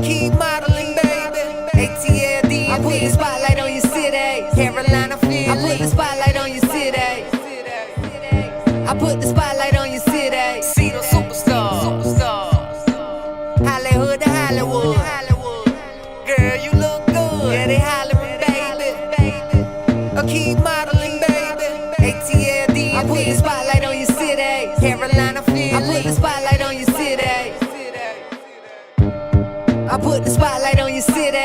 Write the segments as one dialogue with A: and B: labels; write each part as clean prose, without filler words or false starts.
A: keep modeling, baby. ATLD, I put the spotlight on your city. Carolina, Philly, I put the spotlight on your city. I put the spotlight on your city. See the superstars. Hollywood to Hollywood. Girl, you look good. Yeah, they hollering, baby. I keep modeling, baby. ATLD, I put the spotlight on your city. Carolina, Philly, I put the spotlight on your city. I put the spotlight on your city.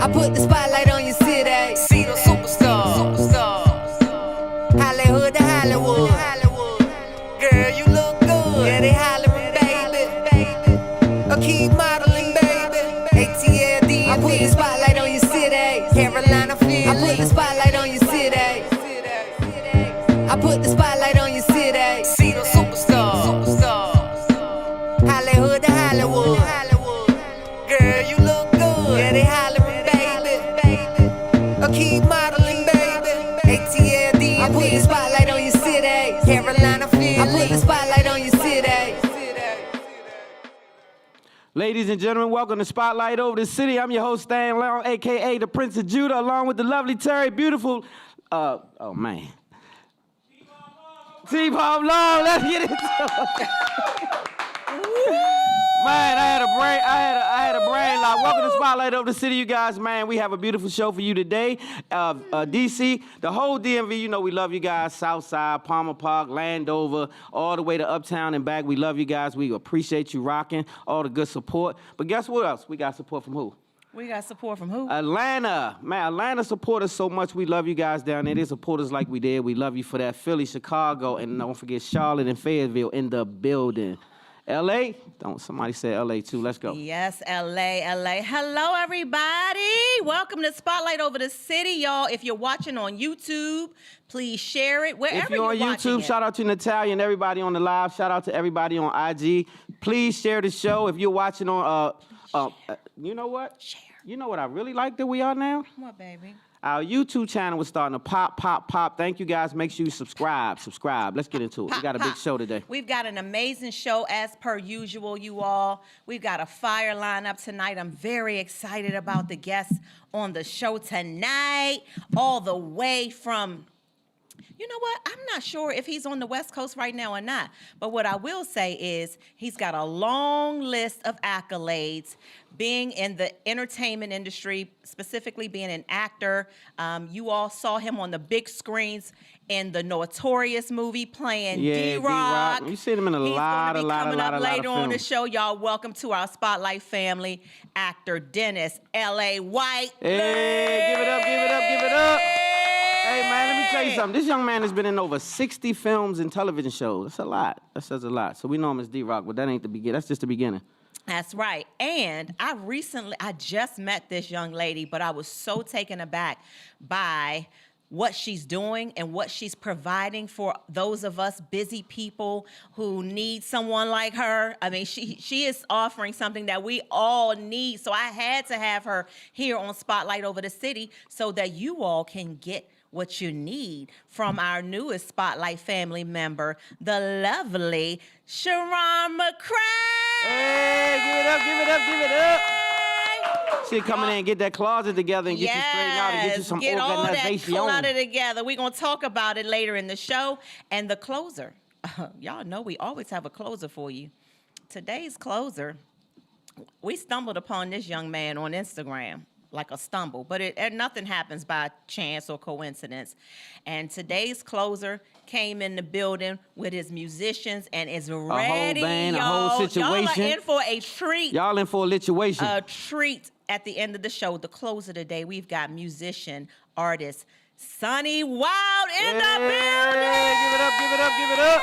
A: I put the spotlight on your city. See the superstars. Hollywood to Hollywood. Girl, you look good. Yeah, they hollering, baby. I keep modeling, baby. ATLD, I put the spotlight on your city. Carolina, Philly, I put the spotlight on your city. I put the spotlight on your city. See the superstars. Hollywood to Hollywood. Girl, you look good. Yeah, they hollering, baby. I keep modeling, baby. ATLD, I put the spotlight on your city. Carolina, Philly, I put the spotlight on your city.
B: Ladies and gentlemen, welcome to Spotlight Over the City. I'm your host, Stan Long, a.k.a. the Prince of Judah, along with the lovely Terry, beautiful, oh, man. T-Pop Long, let's get into it. Man, I had a brain lock. Welcome to Spotlight Over the City, you guys. Man, we have a beautiful show for you today. DC, the whole DMV, you know we love you guys. Southside, Palmer Park, Landover, all the way to Uptown and back. We love you guys. We appreciate you rocking, all the good support. But guess what else? We got support from who?
C: We got support from who?
B: Atlanta. Man, Atlanta support us so much. We love you guys down there. They support us like we did. We love you for that. Philly, Chicago, and don't forget Charlotte and Fayetteville in the building. L.A.? Somebody said L.A. too. Let's go.
C: Yes, L.A. Hello, everybody. Welcome to Spotlight Over the City, y'all. If you're watching on YouTube, please share it wherever
B: if you're on YouTube, shout out to Natalia and everybody on the live. Shout out to everybody on IG. Please share the show. If you're watching on, you know what?
C: Share.
B: You know what I really like that we are now?
C: What, baby?
B: Our YouTube channel is starting to pop. Thank you, guys. Make sure you subscribe. Let's get into it. We got a big show today.
C: We've got an amazing show as per usual, you all. We've got a fire lineup tonight. I'm very excited about the guests on the show tonight. All the way from, you know what? I'm not sure if he's on the West Coast right now or not. But what I will say is he's got a long list of accolades, being in the entertainment industry, specifically being an actor. You all saw him on the big screens in the Notorious movie playing D-Roc.
B: You see him in a lot of
C: films. Coming up later on the
B: films.
C: show, y'all. Welcome to our Spotlight family, actor Dennis L.A. White.
B: Hey, give it up. Hey, man, let me tell you something. This young man has been in over 60 films and television shows. That's a lot. That says a lot. So we know him as D-Roc, but that ain't the beginning. That's just the beginning.
C: That's right. And I just met this young lady, but I was so taken aback by what she's doing and what she's providing for those of us busy people who need someone like her. I mean, she is offering something that we all need. So I had to have her here on Spotlight Over the City so that you all can get what you need from our newest Spotlight family member, the lovely Cheron McCrae.
B: Hey, give it up. She'll come in there and get that closet together and get you straightened out and get you some organization.
C: Get all that clutter together. We're going to talk about it later in the show. And the closer, y'all know we always have a closer for you. Today's closer, we stumbled upon this young man on Instagram. Like a stumble, but nothing happens by chance or coincidence. And today's closer came in the building with his musicians and is ready,
B: a whole band, a whole situation.
C: Y'all are in for a treat.
B: Y'all in for a lituation.
C: A treat at the end of the show. The closer today, we've got musician, artist, Sonny Wilde in the building.
B: Give it up.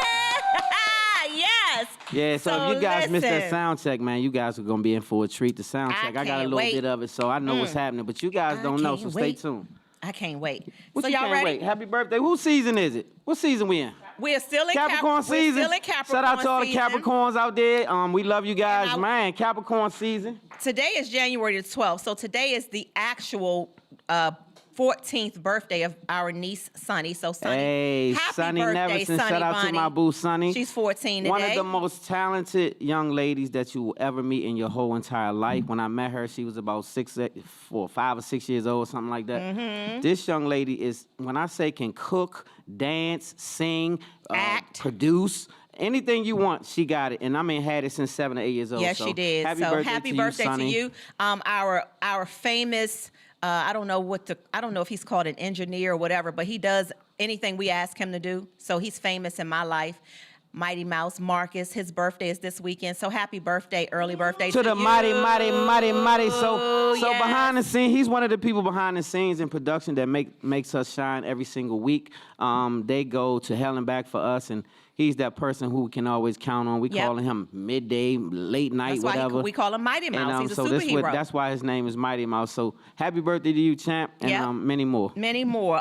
C: Yes.
B: Yeah, so if you guys missed that sound check, man, you guys are going to be in for a treat. The sound check, I got a little bit of it, so I know what's happening, but you guys don't know, so stay tuned.
C: I can't wait.
B: What
C: so
B: you
C: y'all
B: can't
C: ready?
B: Wait? Happy birthday. Whose season is it? What season we in?
C: We're still in
B: Capricorn season.
C: We're still in Capricorn
B: Shout out to all the
C: season.
B: Capricorns out there. We love you guys, man. Capricorn season.
C: Today is January the 12th, so today is the actual 14th birthday of our niece, Sonny. So, Sonny,
B: Hey,
C: happy
B: Sonny
C: birthday,
B: Neverson.
C: Sonny
B: Shout out
C: Bunny.
B: to my boo, Sonny.
C: She's 14 today.
B: One of the most talented young ladies that you will ever meet in your whole entire life. When I met her, she was about 5 or 6 years old, something like that.
C: Mm-hmm.
B: This young lady is, when I say can cook, dance, sing,
C: act,
B: produce, anything you want, she got it. And I mean, had it since 7 or 8 years old.
C: Yes,
B: so
C: she did.
B: Happy
C: so
B: birthday
C: happy
B: to
C: birthday
B: you,
C: to
B: Sonny.
C: you. Our famous, I don't know if he's called an engineer or whatever, but he does anything we ask him to do. So he's famous in my life. Mighty Mouse Marcus, his birthday is this weekend. So happy birthday, early birthday to
B: the
C: you.
B: mighty. So
C: Yes.
B: behind the scenes, he's one of the people behind the scenes in production that makes us shine every single week. They go to hell and back for us, and he's that person who we can always count on. We
C: Yep.
B: call him midday, late night,
C: That's why
B: whatever.
C: we call him Mighty Mouse.
B: And,
C: He's a
B: so
C: superhero.
B: that's why his name is Mighty Mouse. So happy birthday to you, champ, and
C: Yep.
B: many more.
C: Many more.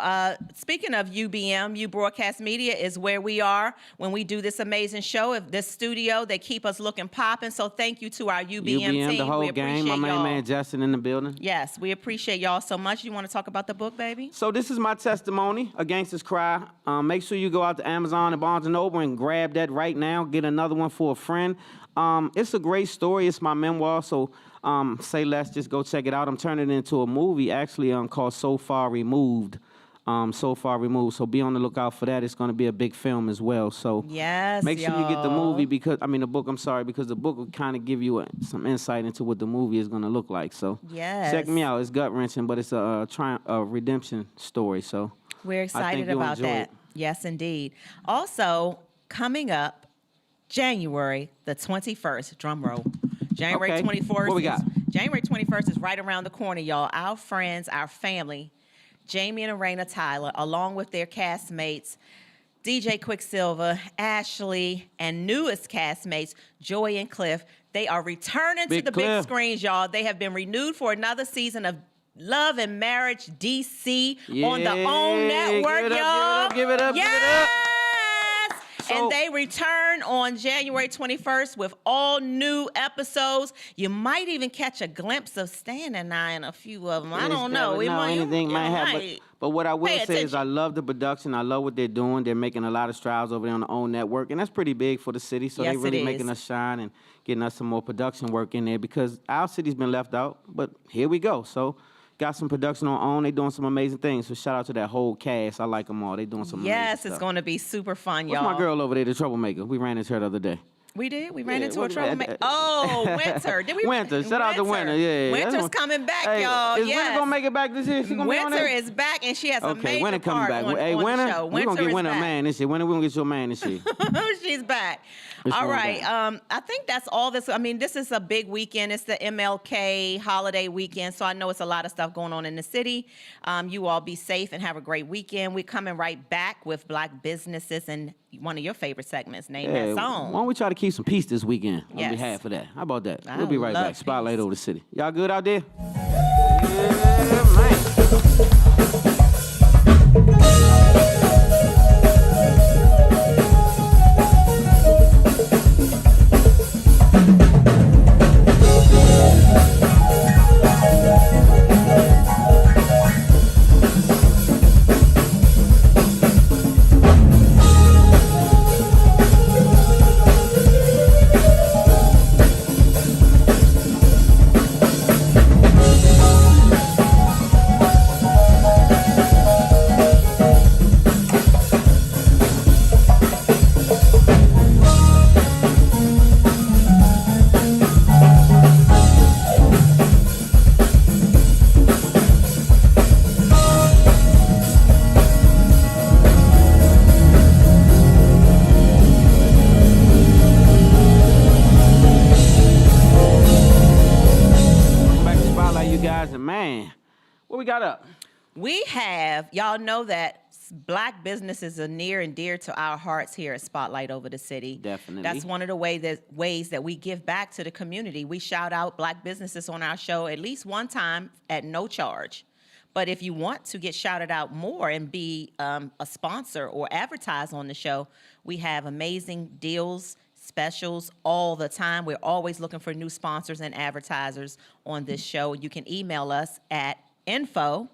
C: Speaking of UBM, U Broadcast Media is where we are when we do this amazing show. If this studio, they keep us looking popping. So thank you to our UBM team.
B: the whole
C: we
B: gang,
C: appreciate
B: my
C: y'all.
B: main man Justin in the building.
C: Yes, we appreciate y'all so much. You want to talk about the book, baby?
B: So this is my testimony, A Gangster's Cry. Make sure you go out to Amazon and Barnes & Noble and grab that right now. Get another one for a friend. It's a great story. It's my memoir, so say less, just go check it out. I'm turning it into a movie, actually, called So Far Removed. So Far Removed. So be on the lookout for that. It's going to be a big film as well. So
C: Yes,
B: make sure you get the
C: y'all.
B: movie because the book will kind of give you some insight into what the movie is going to look like. So
C: Yes.
B: check me out. It's gut wrenching, but it's a redemption story. So
C: We're excited
B: you'll
C: about
B: enjoy
C: that.
B: it.
C: Yes, indeed. Also, coming up, January the 21st, drum roll. January
B: Okay.
C: 21st.
B: What we got?
C: January 21st is right around the corner, y'all. Our friends, our family, Jamie and Arena Tyler, along with their castmates, DJ Quicksilver, Ashley, and newest castmates, Joy and Cliff, they are returning to the big
B: Cliff.
C: screens, y'all. They have been renewed for another season of Love and Marriage DC on the
B: Yeah,
C: OWN network,
B: give it up,
C: y'all.
B: give it up, give it up, give it
C: yes!
B: up.
C: And
B: So-
C: they return on January 21st with all new episodes. You might even catch a glimpse of Stan and I in a few of them. I don't know. We might-
B: anything
C: you
B: might happen.
C: might.
B: But what I will
C: Pay
B: say is I
C: attention.
B: love the production. I love what they're doing. They're making a lot of strides over there on the OWN network, and that's pretty big for the city. So
C: Yes,
B: they're really
C: it
B: making
C: is.
B: us shine and getting us some more production work in there because our city's been left out. But here we go. So got some production on OWN. They're doing some amazing things. So shout out to that whole cast. I like them all. They're doing some amazing
C: Yes,
B: stuff.
C: it's going to be super fun,
B: What's
C: y'all.
B: my girl over there, the troublemaker? We ran into her the other day.
C: We did. We ran
B: Yeah,
C: into a
B: what-
C: troublemaker. Oh, Winter. Did we?
B: Winter. Shout out to Winter. Yeah.
C: Winter's
B: That's one-
C: coming back,
B: Hey,
C: y'all.
B: Is
C: yes.
B: Winter gonna make it back this year? She gonna be on
C: Winter
B: there?
C: is back, and she has a
B: Okay,
C: major
B: Winter coming
C: part
B: back.
C: on,
B: Hey,
C: on
B: Winter,
C: the show.
B: we're gonna
C: Winter
B: get
C: is
B: Winter a
C: back.
B: man this year. Winter, we're gonna get your man this year.
C: She's back.
B: It's
C: All
B: going
C: right.
B: back.
C: I think that's all this. I mean, this is a big weekend. It's the MLK holiday weekend. So I know it's a lot of stuff going on in the city. You all be safe and have a great weekend. We're coming right back with Black businesses and one of your favorite segments, Name That
B: Why
C: Song.
B: don't we try to keep some peace this weekend on
C: Yes.
B: behalf of that? How about that?
C: I
B: We'll be right
C: love
B: back. Spotlight
C: peace.
B: over the city. Y'all good out there? Yeah, man. Welcome back to Spotlight, you guys. And man, what we got up?
C: We have, y'all know that Black businesses are near and dear to our hearts here at Spotlight Over the City.
B: Definitely.
C: That's one of the ways that we give back to the community. We shout out Black businesses on our show at least one time at no charge. But if you want to get shouted out more and be a sponsor or advertise on the show, we have amazing deals, specials all the time. We're always looking for new sponsors and advertisers on this show. You can email us at info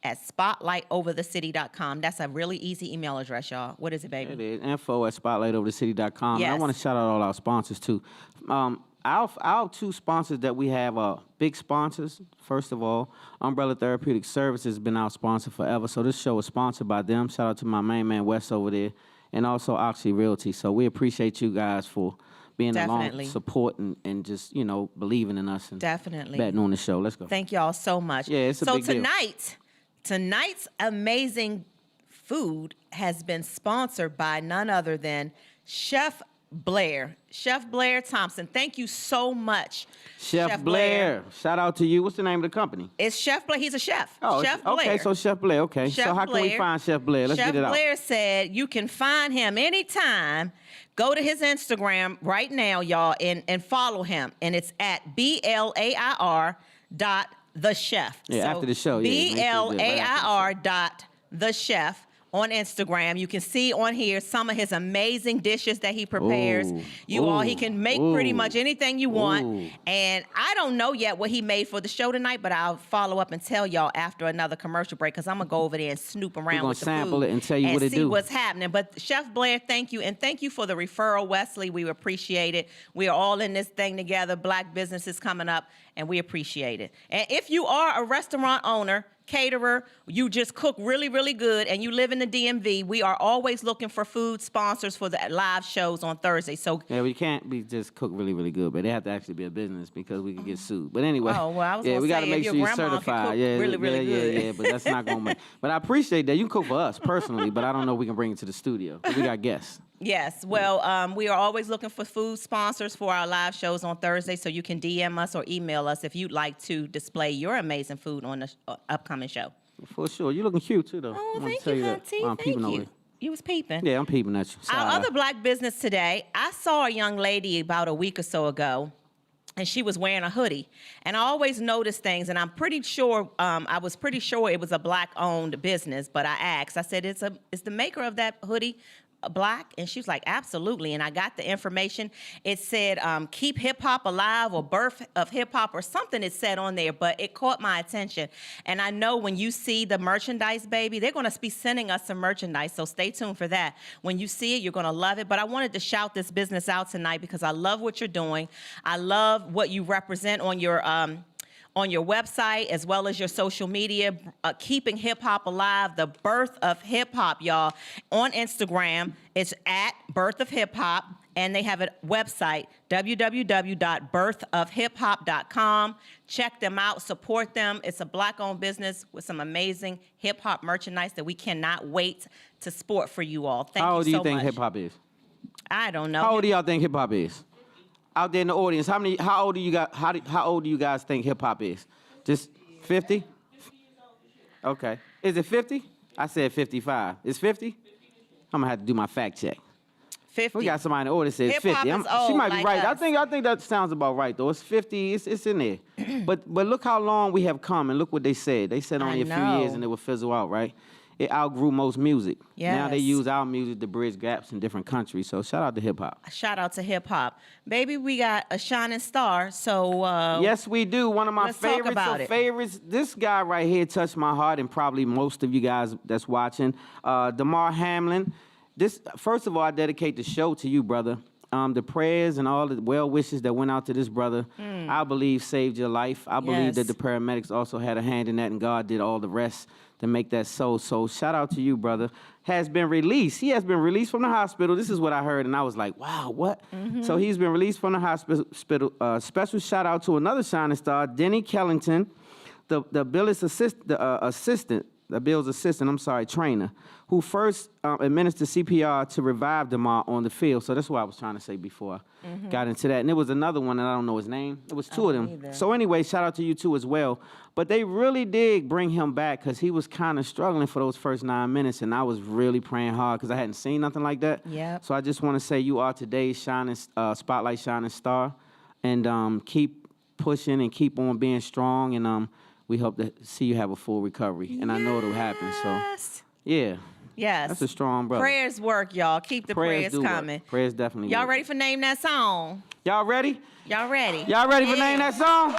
C: at spotlightoverthecity.com. That's a really easy email address, y'all. What is it, baby?
B: It is info@spotlightoverthecity.com.
C: Yes.
B: And I want to shout out all our sponsors, too. Our two sponsors that we have are big sponsors. First of all, Umbrella Therapeutic Services has been our sponsor forever. So this show is sponsored by them. Shout out to my main man, Wes, over there. And also Oxy Realty. So we appreciate you guys for being along, supporting, and just, believing in us and betting on the show. Let's go.
C: Thank y'all so much.
B: Yeah, it's a big deal.
C: Tonight's amazing food has been sponsored by none other than Chef Blair. Chef Blair Thompson. Thank you so much,
B: Chef Blair. Shout out to you. What's the name of the company?
C: It's Chef Blair. He's a chef.
B: Oh,
C: Chef Blair.
B: Okay, so Chef Blair. Okay.
C: Chef
B: so how can we
C: Blair.
B: find Chef Blair? Let's get it out.
C: Chef Blair said you can find him anytime. Go to his Instagram right now, y'all, and follow him. And it's at BLAIR.thechef.
B: Yeah, so after the show.
C: BLAIR.thechef. On Instagram, you can see on here some of his amazing dishes that he prepares. He can make pretty much anything you want. And I don't know yet what he made for the show tonight, but I'll follow up and tell y'all after another commercial break, because I'm gonna go over there and snoop around with the food. We're gonna sample
B: it and tell you what it do.
C: See what's happening. But Chef Blair, thank you, and thank you for the referral, Wesley. We appreciate it. We are all in this thing together. Black businesses coming up, and we appreciate it. And if you are a restaurant owner, caterer, you just cook really, really good, and you live in the DMV, we are always looking for food sponsors for the live shows on Thursday. So
B: yeah, we can't be just cook really, really good, but they have to actually be a business because we could get sued. But anyway,
C: I was gonna
B: we got to
C: say,
B: make sure you're certified.
C: Yeah, really, really good.
B: Yeah, but that's not gonna. But I appreciate that you can cook for us personally, but I don't know if we can bring it to the studio. We got guests.
C: Yes, well, we are always looking for food sponsors for our live shows on Thursday, so you can DM us or email us if you'd like to display your amazing food on the upcoming show.
B: For sure. You're looking cute, too, though.
C: Oh, thank you, Hunty. Thank you. You was peeping.
B: Yeah, I'm peeping at you.
C: Our other black business today, I saw a young lady about a week or so ago, and she was wearing a hoodie. And I always notice things, and I'm pretty sure, I was pretty sure it was a black-owned business, but I asked. I said, is the maker of that hoodie black? And she was like, absolutely. And I got the information. It said, keep hip hop alive, or birth of hip hop, or something it said on there, but it caught my attention. And I know when you see the merchandise, baby, they're going to be sending us some merchandise. So stay tuned for that. When you see it, you're going to love it. But I wanted to shout this business out tonight because I love what you're doing. I love what you represent on your website, as well as your social media, keeping hip-hop alive, the birth of hip-hop, y'all. On Instagram, it's at Birth of Hip Hop, and they have a website, www.birthofhiphop.com. Check them out, support them. It's a black-owned business with some amazing hip-hop merchandise that we cannot wait to sport for you all. Thank you so much.
B: How old do you think hip-hop is?
C: I don't know.
B: How old do y'all think hip-hop is? Out there in the audience, how old do you guys think hip hop is? Just 50? Okay. Is it 50? I said 55. Is 50? I'm gonna have to do my fact check.
C: 50.
B: We got somebody in the audience that says 50.
C: Hip-hop is old,
B: she might be
C: like
B: right.
C: us.
B: I think that sounds about right though. It's 50. It's in there. but look how long we have come, and look what they said. They said only a few years and it would fizzle out, right? It outgrew most music.
C: Yes.
B: Now they use our music to bridge gaps in different countries. So shout out to hip hop.
C: Shout out to hip hop. Baby, we got a shining star. So
B: yes, we do. One of my favorites. This guy right here touched my heart, and probably most of you guys that's watching. Damar Hamlin. First of all, I dedicate the show to you, brother. The prayers and all the well wishes that went out to this brother, I believe saved your life. I believe that the paramedics also had a hand in that, and God did all the rest to make that so. So shout out to you, brother. Has been released. He has been released from the hospital. This is what I heard, and I was like, wow, what? So he's been released from the hospital. Special shout out to another shining star, Denny Kellington, the Bill's assistant, trainer, who first administered CPR to revive Damar on the field. So that's what I was trying to say before I got into that. And there was another one, and I don't know his name. It was two of them. Either. So anyway, shout out to you two as well. But they really did bring him back because he was kind of struggling for those first 9 minutes, and I was really praying hard because I hadn't seen nothing like that.
C: Yep.
B: So I just want to say you are today's spotlight shining star, and keep pushing and keep on being strong, and we hope to see you have a full recovery. And I know it'll happen. So yeah.
C: Yes.
B: That's a strong brother.
C: Prayers work, y'all. Keep the prayers coming.
B: Work. Prayers definitely
C: Y'all
B: work.
C: ready for Name That Song?
B: Y'all ready?
C: Y'all ready?
B: Y'all ready for Name That Song?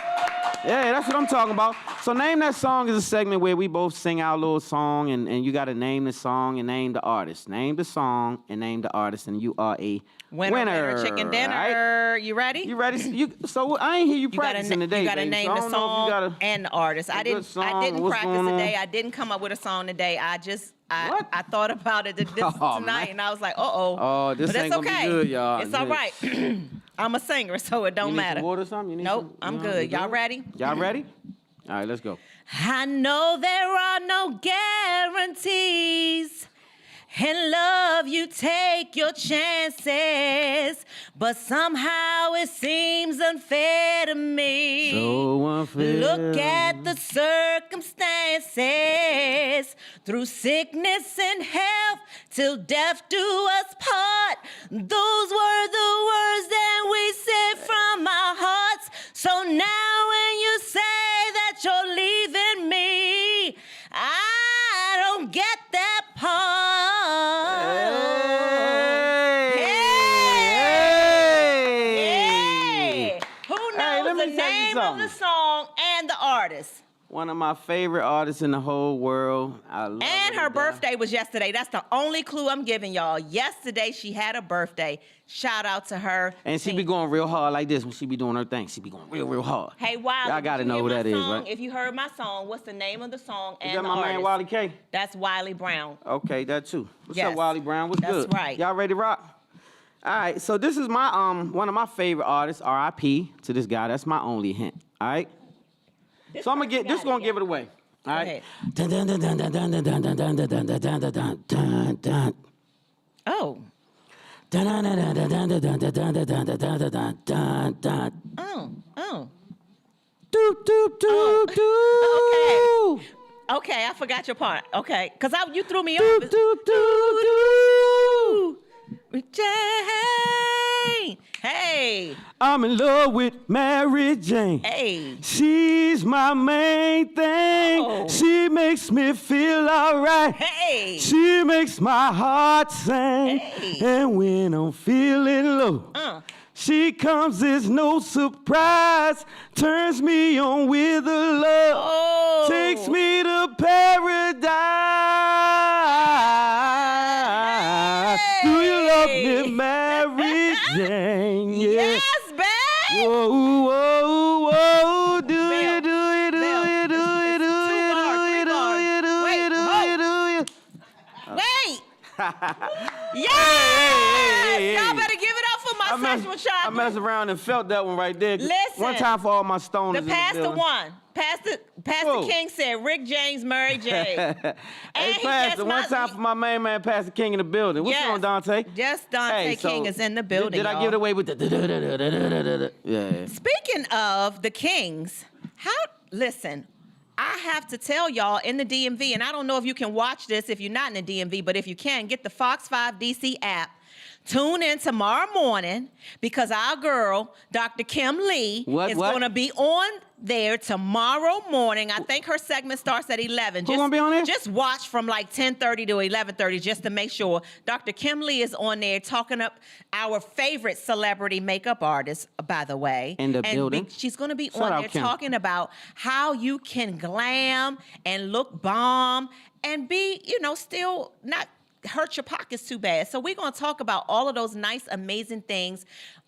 B: Yeah, that's what I'm talking about. So Name That Song is a segment where we both sing our little song, and you got to name the song and name the artist. Name the song and name the artist, and you are a winner.
C: Chicken dinner. Right? You ready?
B: You ready? So I ain't hear you practicing today,
C: You got to name the song and the artist. I didn't practice today. I didn't come up with a song today. I thought about it tonight, and I was like,
B: Oh, this ain't gonna be good, y'all.
C: It's all right. I'm a singer, so it don't matter.
B: You need some water or something?
C: Nope, I'm good. Y'all ready?
B: Y'all ready? All right, let's go.
C: I know there are no guarantees. In love, you take your chances, but somehow it seems unfair to me.
B: So unfair.
C: Look at the circumstances, through sickness and health, till death do us part. Those were the words that we said from our hearts. So now when you say that you're leaving me, I don't get that part. Hey. Who knows the name of the song and the artist?
B: One of my favorite artists in the whole world. I love
C: and her birthday was yesterday. That's the only clue I'm giving y'all. Yesterday, she had a birthday. Shout out to her.
B: And she be going real hard like this when she be doing her thing. She be going real, real hard.
C: Hey, Wilde.
B: Y'all got to know who that is, right?
C: If you heard my song, what's the name of the song and
B: is that
C: the
B: my
C: artist?
B: man, Wiley K?
C: That's Wiley Brown.
B: Okay, that too. What's
C: Yes.
B: up, Wiley Brown? What's good?
C: That's right.
B: Y'all ready to rock? All right, so this is my one of my favorite artists, R.I.P. to this guy. That's my only hint, all right? So I'm going to give it away. All right.
C: Oh. Oh.
B: Doop, doop, doop, doop.
C: Okay, I forgot your part. Okay, because you threw me
B: Doop,
C: off.
B: doop, doop, doop.
C: Jane. Hey.
B: I'm in love with Mary Jane.
C: Hey.
B: She's my main thing.
C: Oh.
B: She makes me feel all right.
C: Hey.
B: She makes my heart sing.
C: Hey.
B: And when I'm feeling low, she comes as no surprise. Turns me on with a love.
C: Oh.
B: Takes me to paradise.
C: Hey.
B: Do you love me, Mary Jane? Yeah.
C: Yes, babe.
B: Whoa, whoa, whoa. Do
C: Bill,
B: you, do you, do
C: Bill,
B: you, do
C: it's
B: you, do
C: two
B: you,
C: bars,
B: do
C: three
B: you, do
C: bars.
B: you, do
C: Wait,
B: you, do
C: hold.
B: you, do you?
C: Wait. Yes.
B: Hey.
C: Y'all better give it up for my sexual child.
B: I messed around and felt that one right there.
C: Listen.
B: One time for all my stoners
C: The
B: in the
C: Pastor
B: building.
C: one. Pastor
B: Whoa.
C: King said Rick James, Mary J.
B: Hey, Pastor, one time for my main man, Pastor King in the building. What's
C: Yes.
B: on, Dante?
C: Yes, Dante King is in the building,
B: Did I
C: y'all.
B: give it away with the Yeah.
C: Speaking of the Kings, listen, I have to tell y'all in the DMV, and I don't know if you can watch this if you're not in the DMV, but if you can, get the Fox 5 DC app. Tune in tomorrow morning because our girl, Dr. Kim Lee, is going to be on there tomorrow morning. I think her segment starts at 11.
B: Who's going to be on there?
C: Just watch from like 10:30 to 11:30 just to make sure. Dr. Kim Lee is on there talking up our favorite celebrity makeup artist, by the way.
B: In the building.
C: She's going to be
B: Shout
C: on
B: out
C: there
B: Kim.
C: talking about how you can glam and look bomb and be, still not hurt your pockets too bad. So we're going to talk about all of those nice, amazing things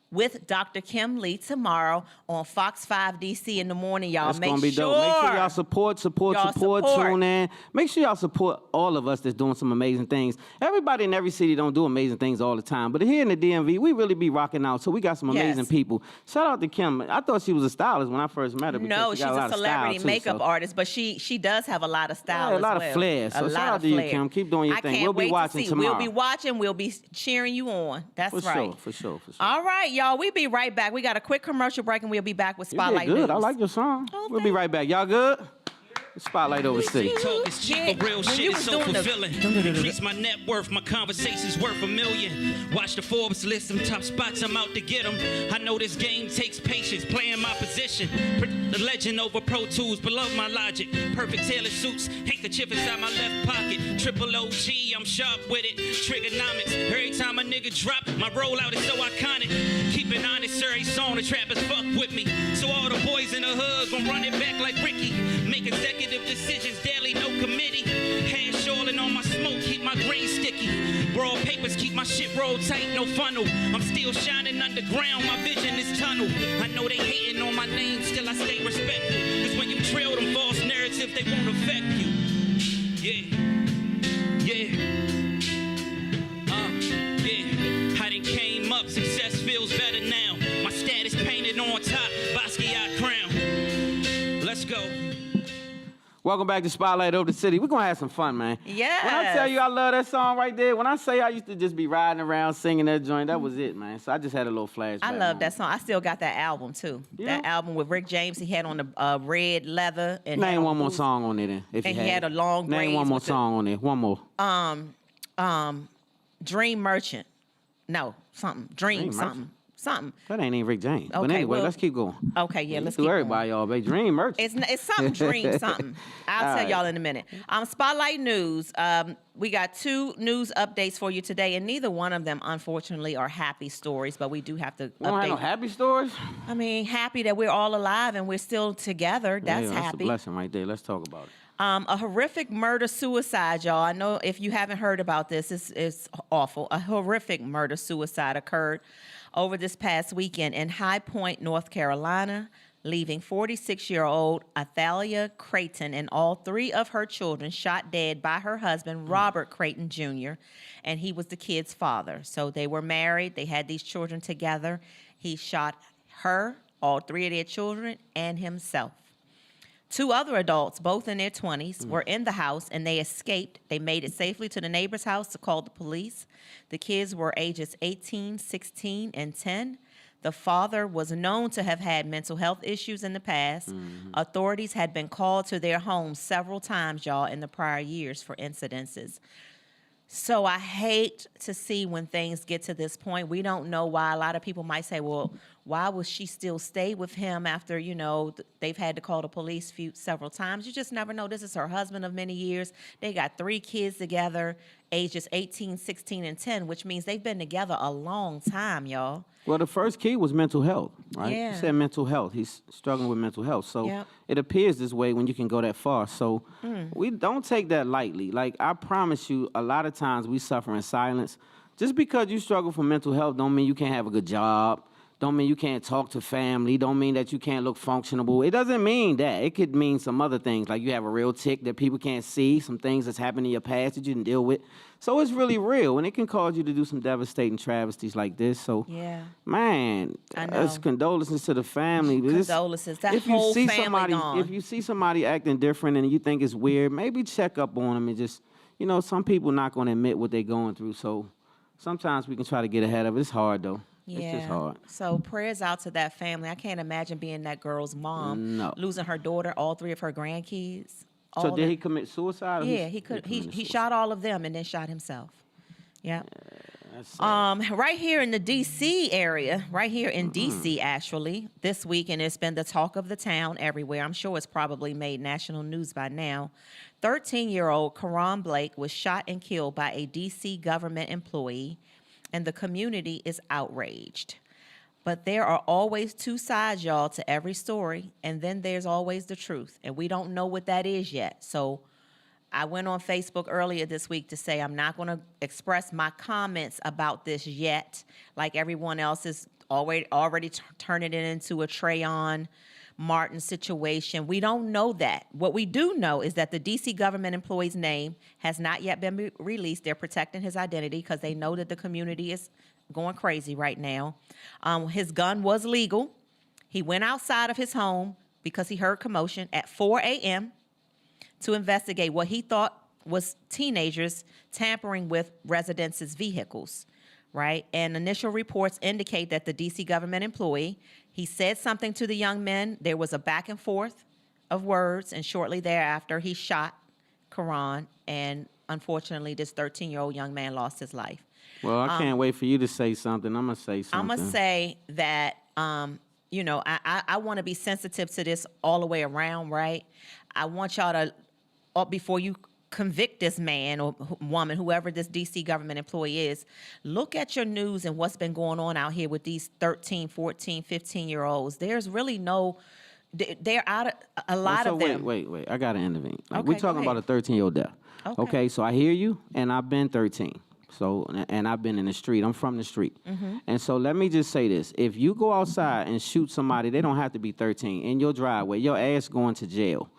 C: with Dr. Kim Lee tomorrow on Fox 5 DC in the morning, y'all.
B: That's gonna be dope. Make sure y'all support. Tune in. Make sure y'all support all of us that's doing some amazing things. Everybody in every city don't do amazing things all the time, but here in the DMV, we really be rocking out. So we got some amazing people. Shout out to Kim. I thought she was a stylist when I first met her.
C: No,
B: she
C: she's
B: got
C: a celebrity makeup artist, but she does have a lot of style.
B: Yeah, a lot of flair. So shout out to you, Kim. Keep doing your thing. We'll be watching tomorrow.
C: We'll be watching. We'll be cheering you on. That's right.
B: For sure.
C: All right, y'all. We'll be right back. We got a quick commercial break, and we'll be back with Spotlight News.
B: Good. I like your song. We'll be right back. Y'all good? Spotlight over the city.
D: Talk is cheap, but real shit is so fulfilling. Increase my net worth, my conversations worth $1 million. Watch the Forbes list, some top spots, I'm out to get them. I know this game takes patience, playing my position. The legend over Pro Tools, but love my logic. Perfect tailored suits, handkerchief inside my left pocket. Triple OG, I'm sharp with it. Trigonomics, every time a nigga drop, my rollout is so iconic. Keep it honest, sir, ain't song, the trappers fuck with me. So all the boys in the hood gon' run it back like Ricky. Make executive decisions daily, no committee. Hand shawling on my smoke, keep my green sticky. Broad papers keep my shit rolled tight, no funnel. I'm still shining underground, my vision is tunnel. I know they hating on my name, still I stay respectful. Cause when you trail them false narratives, they won't affect you. Yeah, yeah. Yeah. I done came up, success feels better now. My status painted on top, Basquiat crown. Let's go.
B: Welcome back to Spotlight Over the City. We're going to have some fun, man.
C: Yes.
B: When I tell you I love that song right there, when I say I used to just be riding around singing that joint, that was it, man. So I just had a little flashback.
C: I love that song. I still got that album, too.
B: Yeah.
C: That album with Rick James. He had on the red leather. And
B: Name one more song on it then, if you
C: And he had a long
B: Name
C: braids
B: one more
C: with
B: song on there. One more.
C: Dream Merchant. No, something. Dream something. Something.
B: That ain't even Rick James. But
C: Okay,
B: anyway,
C: well-
B: let's keep going.
C: Okay, yeah, let's
B: Do
C: keep
B: everybody, y'all, baby. Dream Merchant.
C: It's something dream something. I'll tell y'all in a minute. Spotlight News. We got 2 news updates for you today, and neither one of them, unfortunately, are happy stories, but we do have to
B: We don't have no
C: update.
B: happy stories?
C: I mean, happy that we're all alive and we're still together. That's
B: Yeah, that's a
C: happy.
B: blessing right there. Let's talk about it.
C: A horrific murder-suicide, y'all. I know if you haven't heard about this, it's awful. A horrific murder-suicide occurred over this past weekend in High Point, North Carolina, leaving 46-year-old Athalia Crayton and all 3 of her children shot dead by her husband, Robert Crayton Jr., and he was the kid's father. So they were married. They had these children together. He shot her, all 3 of their children, and himself. 2 other adults, both in their 20s, were in the house and they escaped. They made it safely to the neighbor's house to call the police. The kids were ages 18, 16, and 10. The father was known to have had mental health issues in the past. Authorities had been called to their home several times, y'all, in the prior years for incidences. So I hate to see when things get to this point. We don't know why. A lot of people might say, well, why would she still stay with him after, they've had to call the police several times? You just never know. This is her husband of many years. They got 3 kids together, ages 18, 16, and 10, which means they've been together a long time, y'all.
B: Well, the first key was mental health, right?
C: Yeah.
B: You said mental health. He's struggling with mental health. So
C: Yep.
B: it appears this way when you can go that far. So we don't take that lightly. Like, I promise you, a lot of times we suffer in silence. Just because you struggle for mental health don't mean you can't have a good job. Don't mean you can't talk to family. Don't mean that you can't look functionable. It doesn't mean that. It could mean some other things, like you have a real tick that people can't see, some things that's happened in your past that you didn't deal with. So it's really real, and it can cause you to do some devastating travesties like this. So,
C: Yeah.
B: man,
C: I know.
B: it's condolences to the family.
C: Condolences. That
B: if you
C: whole
B: see
C: family
B: somebody,
C: gone.
B: If you see somebody acting different and you think it's weird, maybe check up on them and just, some people not going to admit what they're going through. So sometimes we can try to get ahead of it. It's hard, though.
C: Yeah.
B: It's just hard.
C: So prayers out to that family. I can't imagine being that girl's mom,
B: No.
C: losing her daughter, all 3 of her grandkids.
B: So
C: all
B: did
C: the-
B: he commit suicide? Or
C: Yeah, he
B: committed suicide?
C: shot all of them and then shot himself. Yeah.
B: That's sad.
C: Right here in the D.C. area, right here in D.C. actually, this week, and it's been the talk of the town everywhere. I'm sure it's probably made national news by now. 13-year-old Karon Blake was shot and killed by a D.C. government employee, and the community is outraged. But there are always 2 sides, y'all, to every story, and then there's always the truth, and we don't know what that is yet. So I went on Facebook earlier this week to say I'm not going to express my comments about this yet, like everyone else is already turning it into a Trayvon Martin situation. We don't know that. What we do know is that the D.C. government employee's name has not yet been released. They're protecting his identity because they know that the community is going crazy right now. His gun was legal. He went outside of his home because he heard commotion at 4 a.m. to investigate what he thought was teenagers tampering with residents' vehicles, right? And initial reports indicate that the D.C. government employee, he said something to the young men. There was a back and forth of words, and shortly thereafter, he shot Karon, and unfortunately, this 13-year-old young man lost his life.
B: Well, I can't wait for you to say something. I'm going to say something.
C: I'm going to say that, I want to be sensitive to this all the way around, right? I want y'all to, before you convict this man or woman, whoever this D.C. government employee is, look at your news and what's been going on out here with these 13, 14, 15-year-olds. There's really no They're out of a lot
B: so
C: of them.
B: Wait. I got to intervene. Like,
C: Okay,
B: we're talking
C: go
B: about a 13-year-old death. Okay, so I hear you, and I've been 13. So, and I've been in the street. I'm from the street. And so let me just say this. If you go outside and shoot somebody, they don't have to be 13, in your driveway, your ass going to jail.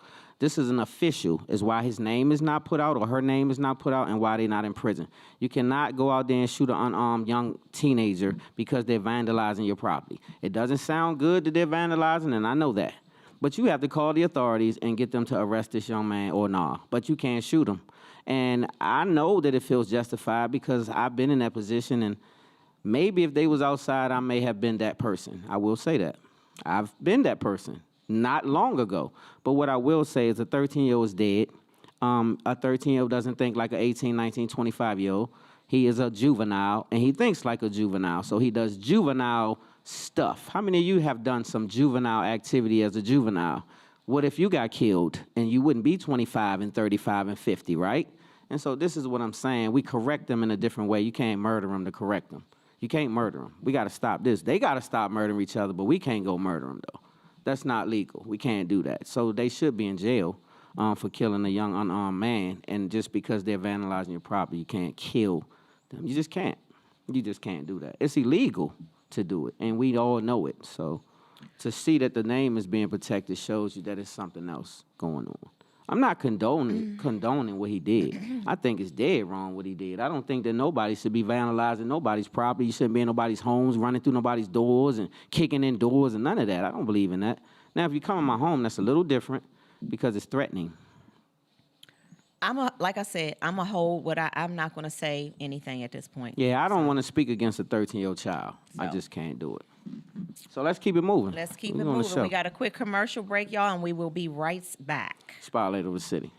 B: This is an official, is why his name is not put out or her name is not put out and why they're not in prison. You cannot go out there and shoot an unarmed young teenager because they're vandalizing your property. It doesn't sound good that they're vandalizing, and I know that. But you have to call the authorities and get them to arrest this young man or nah. But you can't shoot him. And I know that it feels justified because I've been in that position, and maybe if they was outside, I may have been that person. I will say that. I've been that person. Not long ago. But what I will say is a 13-year-old is dead. A 13-year-old doesn't think like an 18, 19, 25-year-old. He is a juvenile, and he thinks like a juvenile. So he does juvenile stuff. How many of you have done some juvenile activity as a juvenile? What if you got killed and you wouldn't be 25 and 35 and 50, right? And so this is what I'm saying. We correct them in a different way. You can't murder them to correct them. You can't murder them. We got to stop this. They got to stop murdering each other, but we can't go murder them, though. That's not legal. We can't do that. So they should be in jail for killing a young unarmed man. And just because they're vandalizing your property, you can't kill them. You just can't. You just can't do that. It's illegal to do it, and we all know it. So to see that the name is being protected shows you that it's something else going on. I'm not condoning what he did. I think it's dead wrong what he did. I don't think that nobody should be vandalizing nobody's property. You shouldn't be in nobody's homes, running through nobody's doors and kicking in doors and none of that. I don't believe in that. Now, if you come in my home, that's a little different because it's threatening.
C: Like I said, I'm not going to say anything at this point.
B: Yeah, I don't want to speak against a 13-year-old child.
C: So.
B: I just can't do it. So let's keep it moving.
C: Let's keep it moving. We got a quick commercial break, y'all, and we will be right back.
B: Spotlight of the City.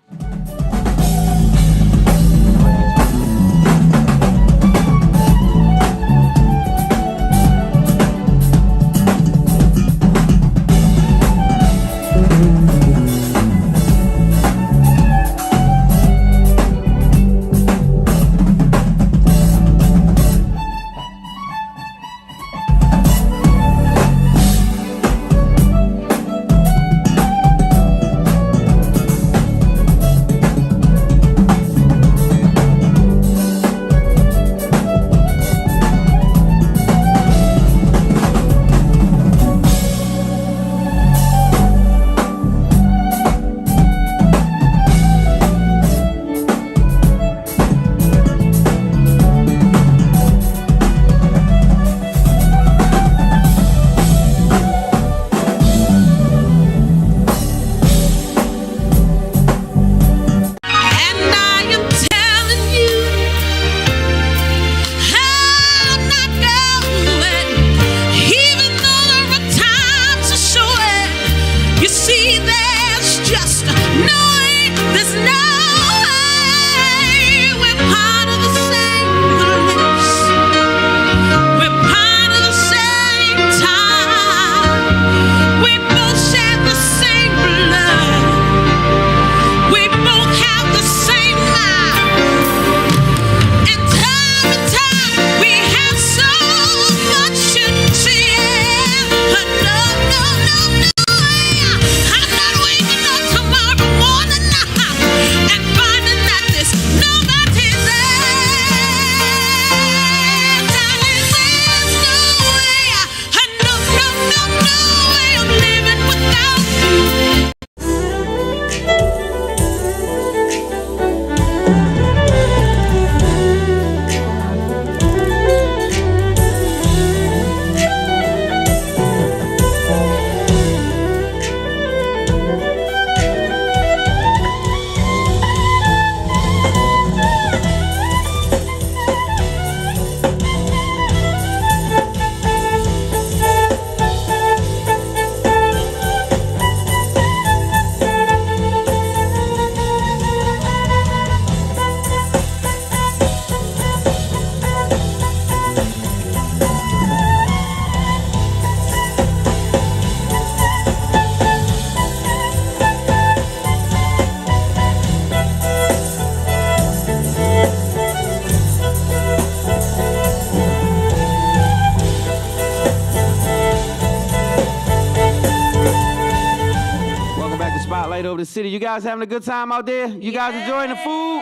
B: Spotlight over the city. You guys having a good time out there? You guys enjoying the food?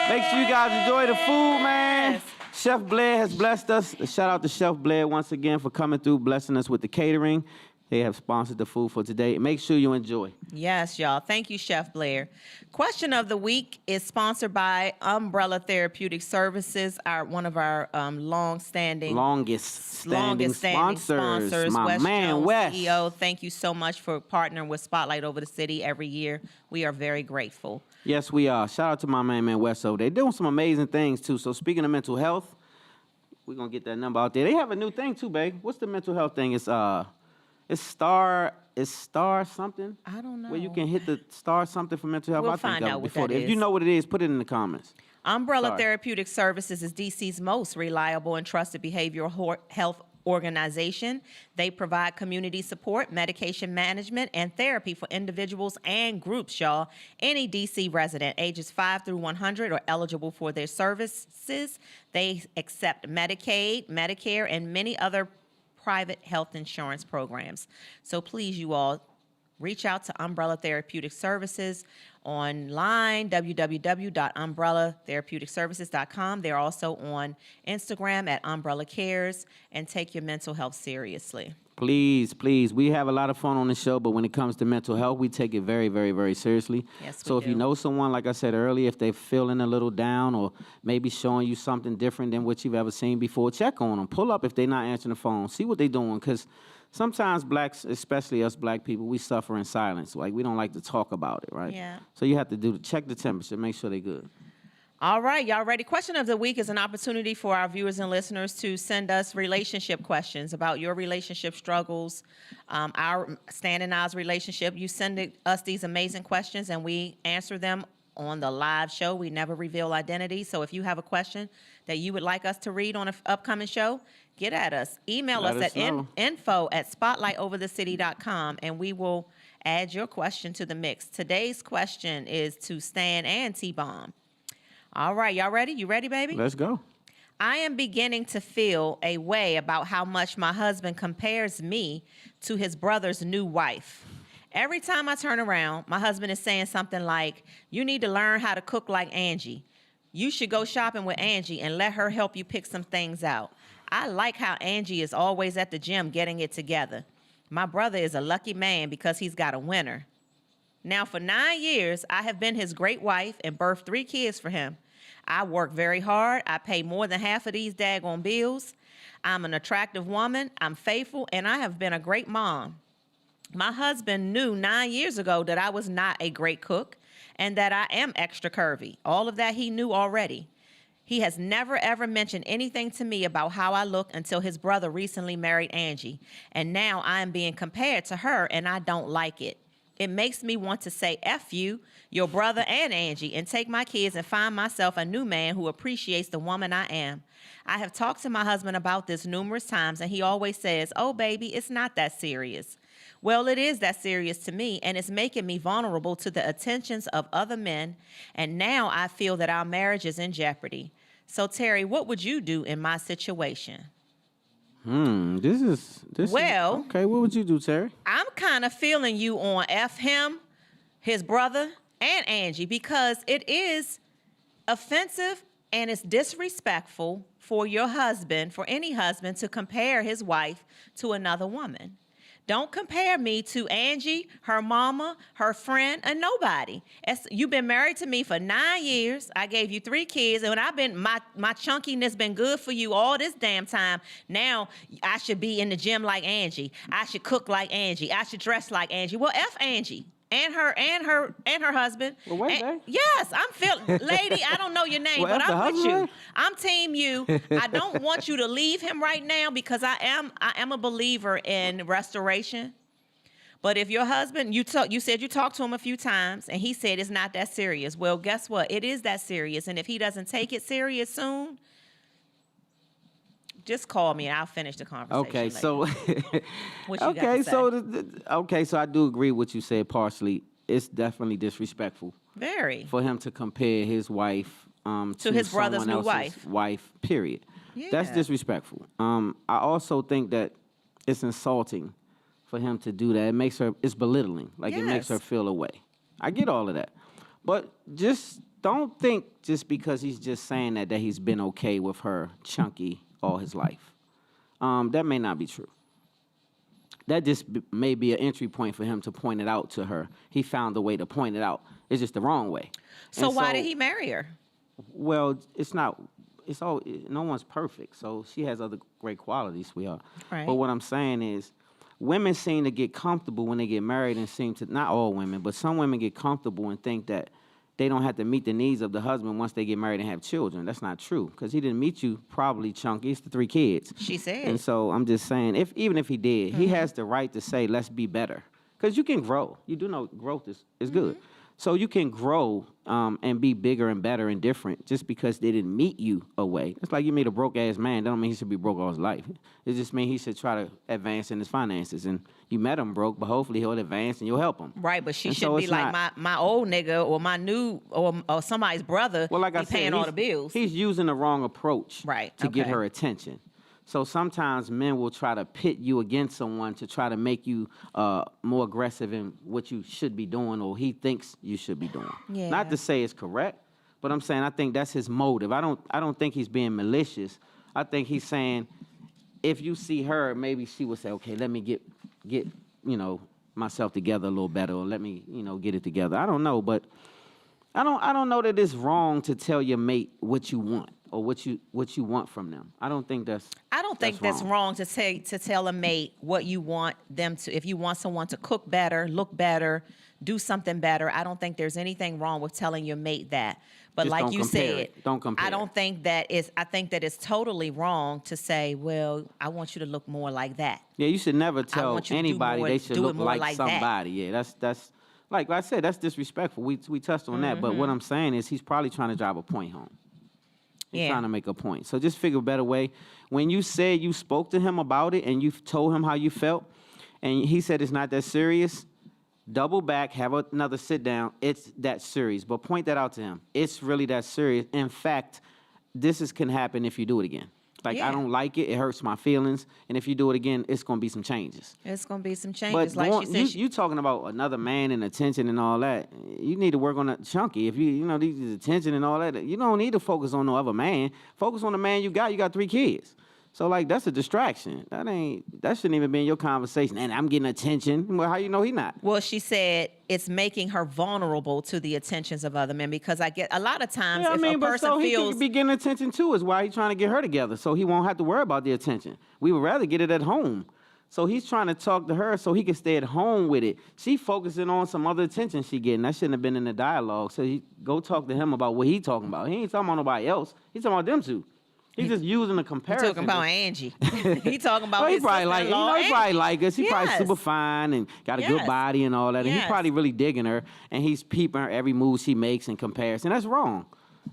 B: Make sure you guys enjoy the food, man.
C: Yes.
B: Chef Blair has blessed us. Shout out to Chef Blair once again for coming through, blessing us with the catering. They have sponsored the food for today. Make sure you enjoy.
C: Yes, y'all. Thank you, Chef Blair. Question of the week is sponsored by Umbrella Therapeutic Services, one of our longest standing sponsors.
B: My
C: Wes
B: man,
C: Jones,
B: Wes.
C: CEO. Thank you so much for partnering with Spotlight over the city every year. We are very grateful.
B: Yes, we are. Shout out to my man Wes over there. They're doing some amazing things, too. So speaking of mental health, we're going to get that number out there. They have a new thing, too, babe. What's the mental health thing? It's star something?
C: I don't know.
B: Where you can hit the star something for mental health.
C: We'll
B: I think
C: find out what that
B: If
C: is.
B: you know what it is, put it in the comments.
C: Umbrella
B: Sorry.
C: Therapeutic Services is DC's most reliable and trusted behavioral health organization. They provide community support, medication management, and therapy for individuals and groups, y'all. Any DC resident ages 5 through 100 are eligible for their services. They accept Medicaid, Medicare, and many other private health insurance programs. So please, you all, reach out to Umbrella Therapeutic Services online, www.umbrellatherapeuticsservices.com. They're also on Instagram at Umbrella Cares, and take your mental health seriously.
B: Please, please. We have a lot of fun on the show, but when it comes to mental health, we take it very, very, very seriously.
C: Yes, we
B: So if
C: do.
B: you know someone, like I said earlier, if they're feeling a little down or maybe showing you something different than what you've ever seen before, check on them. Pull up if they're not answering the phone. See what they're doing, because sometimes blacks, especially us black people, we suffer in silence. Like, we don't like to talk about it, right?
C: Yeah.
B: So you have to check the temperature, make sure they're good.
C: All right, y'all ready? Question of the week is an opportunity for our viewers and listeners to send us relationship questions about your relationship struggles, our Stan and I's relationship. You send us these amazing questions, and we answer them on the live show. We never reveal identity. So if you have a question that you would like us to read on an upcoming show, get at us. Email
B: Let
C: us
B: us
C: at
B: know.
C: info@spotlightoverthecity.com, and we will add your question to the mix. Today's question is to Stan and T-Bomb. All right, y'all ready? You ready, baby?
B: Let's go.
C: I am beginning to feel a way about how much my husband compares me to his brother's new wife. Every time I turn around, my husband is saying something like, "You need to learn how to cook like Angie. You should go shopping with Angie and let her help you pick some things out. I like how Angie is always at the gym getting it together. My brother is a lucky man because he's got a winner. Now, for 9 years, I have been his great wife and birthed 3 kids for him. I work very hard. I pay more than half of these daggone bills. I'm an attractive woman. I'm faithful, and I have been a great mom. My husband knew 9 years ago that I was not a great cook and that I am extra curvy. All of that he knew already. He has never, ever mentioned anything to me about how I look until his brother recently married Angie, and now I am being compared to her, and I don't like it. It makes me want to say F you, your brother, and Angie, and take my kids and find myself a new man who appreciates the woman I am. I have talked to my husband about this numerous times, and he always says, "Oh, baby, it's not that serious." Well, it is that serious to me, and it's making me vulnerable to the attentions of other men, and now I feel that our marriage is in jeopardy. So, Terry, what would you do in my situation?
B: This is
C: Well-
B: okay. What would you do, Terry?
C: I'm kind of feeling you on F him, his brother, and Angie, because it is offensive and it's disrespectful for your husband, for any husband, to compare his wife to another woman. Don't compare me to Angie, her mama, her friend, and nobody. You've been married to me for 9 years. I gave you 3 kids, and my chunkiness been good for you all this damn time. Now I should be in the gym like Angie. I should cook like Angie. I should dress like Angie. Well, F Angie. And her husband.
B: Well, wait, babe.
C: Yes, I'm feeling, lady. I don't know your name,
B: Well,
C: but
B: F the
C: I'm with you.
B: husband?
C: I'm team you. I don't want you to leave him right now because I am a believer in restoration. But if your husband, you said you talked to him a few times, and he said it's not that serious. Well, guess what? It is that serious, and if he doesn't take it serious soon, just call me and I'll finish the conversation.
B: Okay,
C: later.
B: so
C: What you got
B: okay,
C: to say?
B: so so I do agree with what you said partially. It's definitely disrespectful
C: Very.
B: for him to compare his wife to
C: his brother's
B: someone
C: new
B: else's wife. Period. That's
C: Yeah.
B: disrespectful. I also think that it's insulting for him to do that. It's belittling. Like, it makes her
C: Yes.
B: feel away. I get all of that. But just don't think just because he's just saying that he's been okay with her chunky all his life. That may not be true. That just may be an entry point for him to point it out to her. He found a way to point it out. It's just the wrong way.
C: So why did he marry her?
B: Well, no one's perfect. So she has other great qualities, sweetheart.
C: Right.
B: But what I'm saying is, women seem to get comfortable when they get married and seem to, not all women, but some women get comfortable and think that they don't have to meet the needs of the husband once they get married and have children. That's not true, because he didn't meet you probably chunky. It's the 3 kids.
C: She said.
B: And so I'm just saying, even if he did, he has the right to say, let's be better. Because you can grow. You do know growth is good. So you can grow and be bigger and better and different just because they didn't meet you away. It's like you meet a broke-ass man. That don't mean he should be broke all his life. It just means he should try to advance in his finances. And you met him broke, but hopefully he'll advance and you'll help him.
C: Right, but she
B: And
C: shouldn't
B: so
C: be
B: it's
C: like
B: not-
C: my old nigga or my new or somebody's brother
B: Well, like I
C: be
B: said,
C: paying all the bills.
B: He's using the wrong approach
C: Right,
B: to get
C: okay.
B: her attention. So sometimes men will try to pit you against someone to try to make you more aggressive in what you should be doing or he thinks you should be doing.
C: Yeah.
B: Not to say it's correct, but I'm saying I think that's his motive. I don't think he's being malicious. I think he's saying if you see her, maybe she will say, okay, let me get myself together a little better, or let me get it together. I don't know, but I don't know that it's wrong to tell your mate what you want or what you want from them. I don't think that's
C: wrong to tell a mate what you want them to. If you want someone to cook better, look better, do something better, I don't think there's anything wrong with telling your mate that. But
B: Just
C: like
B: don't
C: you
B: compare
C: said,
B: it. Don't compare
C: I don't
B: it.
C: think that is. I think that it's totally wrong to say, "Well, I want you to look more like that."
B: Yeah, you should never tell
C: want you to do
B: anybody
C: more-
B: they should
C: do it
B: look
C: more
B: like
C: like that.
B: somebody. Yeah, that's like I said, that's disrespectful. We touched on that, but what I'm saying is he's probably trying to drive a point home. He's
C: Yeah.
B: trying to make a point. So just figure a better way. When you said you spoke to him about it and you told him how you felt, and he said it's not that serious, double back, have another sit down. It's that serious, but point that out to him. It's really that serious. In fact, this can happen if you do it again. Like,
C: Yeah.
B: I don't like it. It hurts my feelings. And if you do it again, it's going to be some changes.
C: It's gonna be some
B: But
C: changes, like she said.
B: you talking about another man and attention and all that. You need to work on that chunky. If these attention and all that, you don't need to focus on no other man. Focus on the man you got. You got 3 kids. So like that's a distraction. That shouldn't even be in your conversation. And I'm getting attention. Well, how you know he not?
C: Well, she said it's making her vulnerable to the attentions of other men because I get a lot of times
B: Yeah, I
C: if
B: mean,
C: a
B: but
C: person
B: so he
C: feels
B: could be getting attention too. Is why he's trying to get her together, so he won't have to worry about the attention. We would rather get it at home. So he's trying to talk to her so he can stay at home with it. She focusing on some other attention she getting. That shouldn't have been in the dialogue. So he go talk to him about what he talking about. He ain't talking about nobody else. He's talking about them two. He's just using a comparison.
C: talking about Angie. He talking about
B: Oh, he
C: his
B: probably like,
C: sister-in-law,
B: he probably
C: Angie.
B: like us. He probably
C: Yes.
B: super fine and got a good
C: Yes.
B: body and all that. And
C: Yes.
B: he's probably really digging her. And he's peeping her every move she makes in comparison. That's wrong.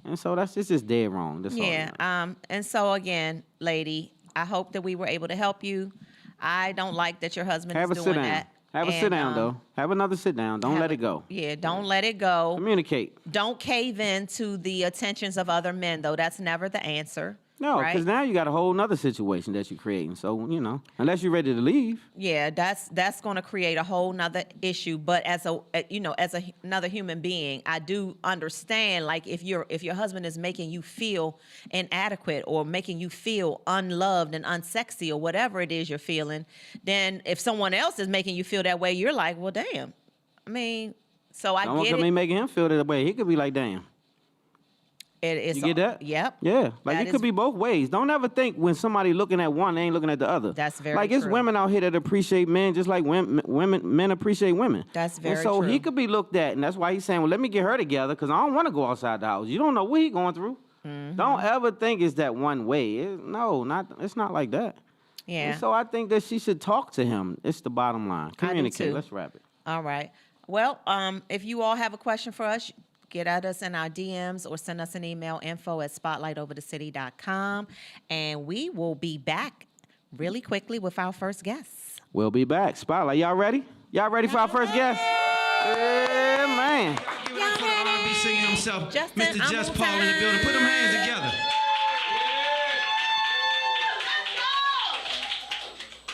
B: And so it's just dead wrong. That's all.
C: Yeah. And so again, lady, I hope that we were able to help you. I don't like that your husband
B: Have a
C: is
B: sit
C: doing
B: down.
C: that.
B: Have a sit down, though. Have another sit down. Don't let it go.
C: Yeah, don't let it go.
B: Communicate.
C: Don't cave in to the attentions of other men, though. That's never the answer.
B: No,
C: right?
B: because now you got a whole nother situation that you're creating. So, unless you're ready to leave.
C: Yeah, that's going to create a whole nother issue. But as another human being, I do understand. Like if your husband is making you feel inadequate or making you feel unloved and unsexy or whatever it is you're feeling, then if someone else is making you feel that way, you're like, well, damn. I mean, so I
B: Someone
C: get
B: could
C: it.
B: be making him feel that way. He could be like, damn.
C: It's
B: You get that?
C: Yep.
B: Yeah. Like
C: That
B: it could
C: is-
B: be both ways. Don't ever think when somebody looking at one, they ain't looking at the other.
C: That's very
B: like it's
C: true.
B: women out here that appreciate men just like men appreciate women.
C: That's
B: And
C: very
B: so
C: true.
B: he could be looked at, and that's why he's saying, well, let me get her together because I don't want to go outside the house. You don't know what he's going through.
C: Mm-hmm.
B: Don't ever think it's that one way. It's not like that.
C: Yeah.
B: And so I think that she should talk to him. It's the bottom line. Communicate.
C: too.
B: Let's wrap it.
C: All right. Well, if you all have a question for us, get at us in our DMs or send us an email, info@spotlightoverthecity.com. And we will be back really quickly with our first guest.
B: We'll be back. Spotlight, y'all ready? Y'all ready for our first guest? Yeah, man.
D: Give it up for the R&B singer himself,
C: Justin,
D: Mr.
C: I'm
D: Just
C: on
D: Paul in the building. Put them hands
C: time.
D: together.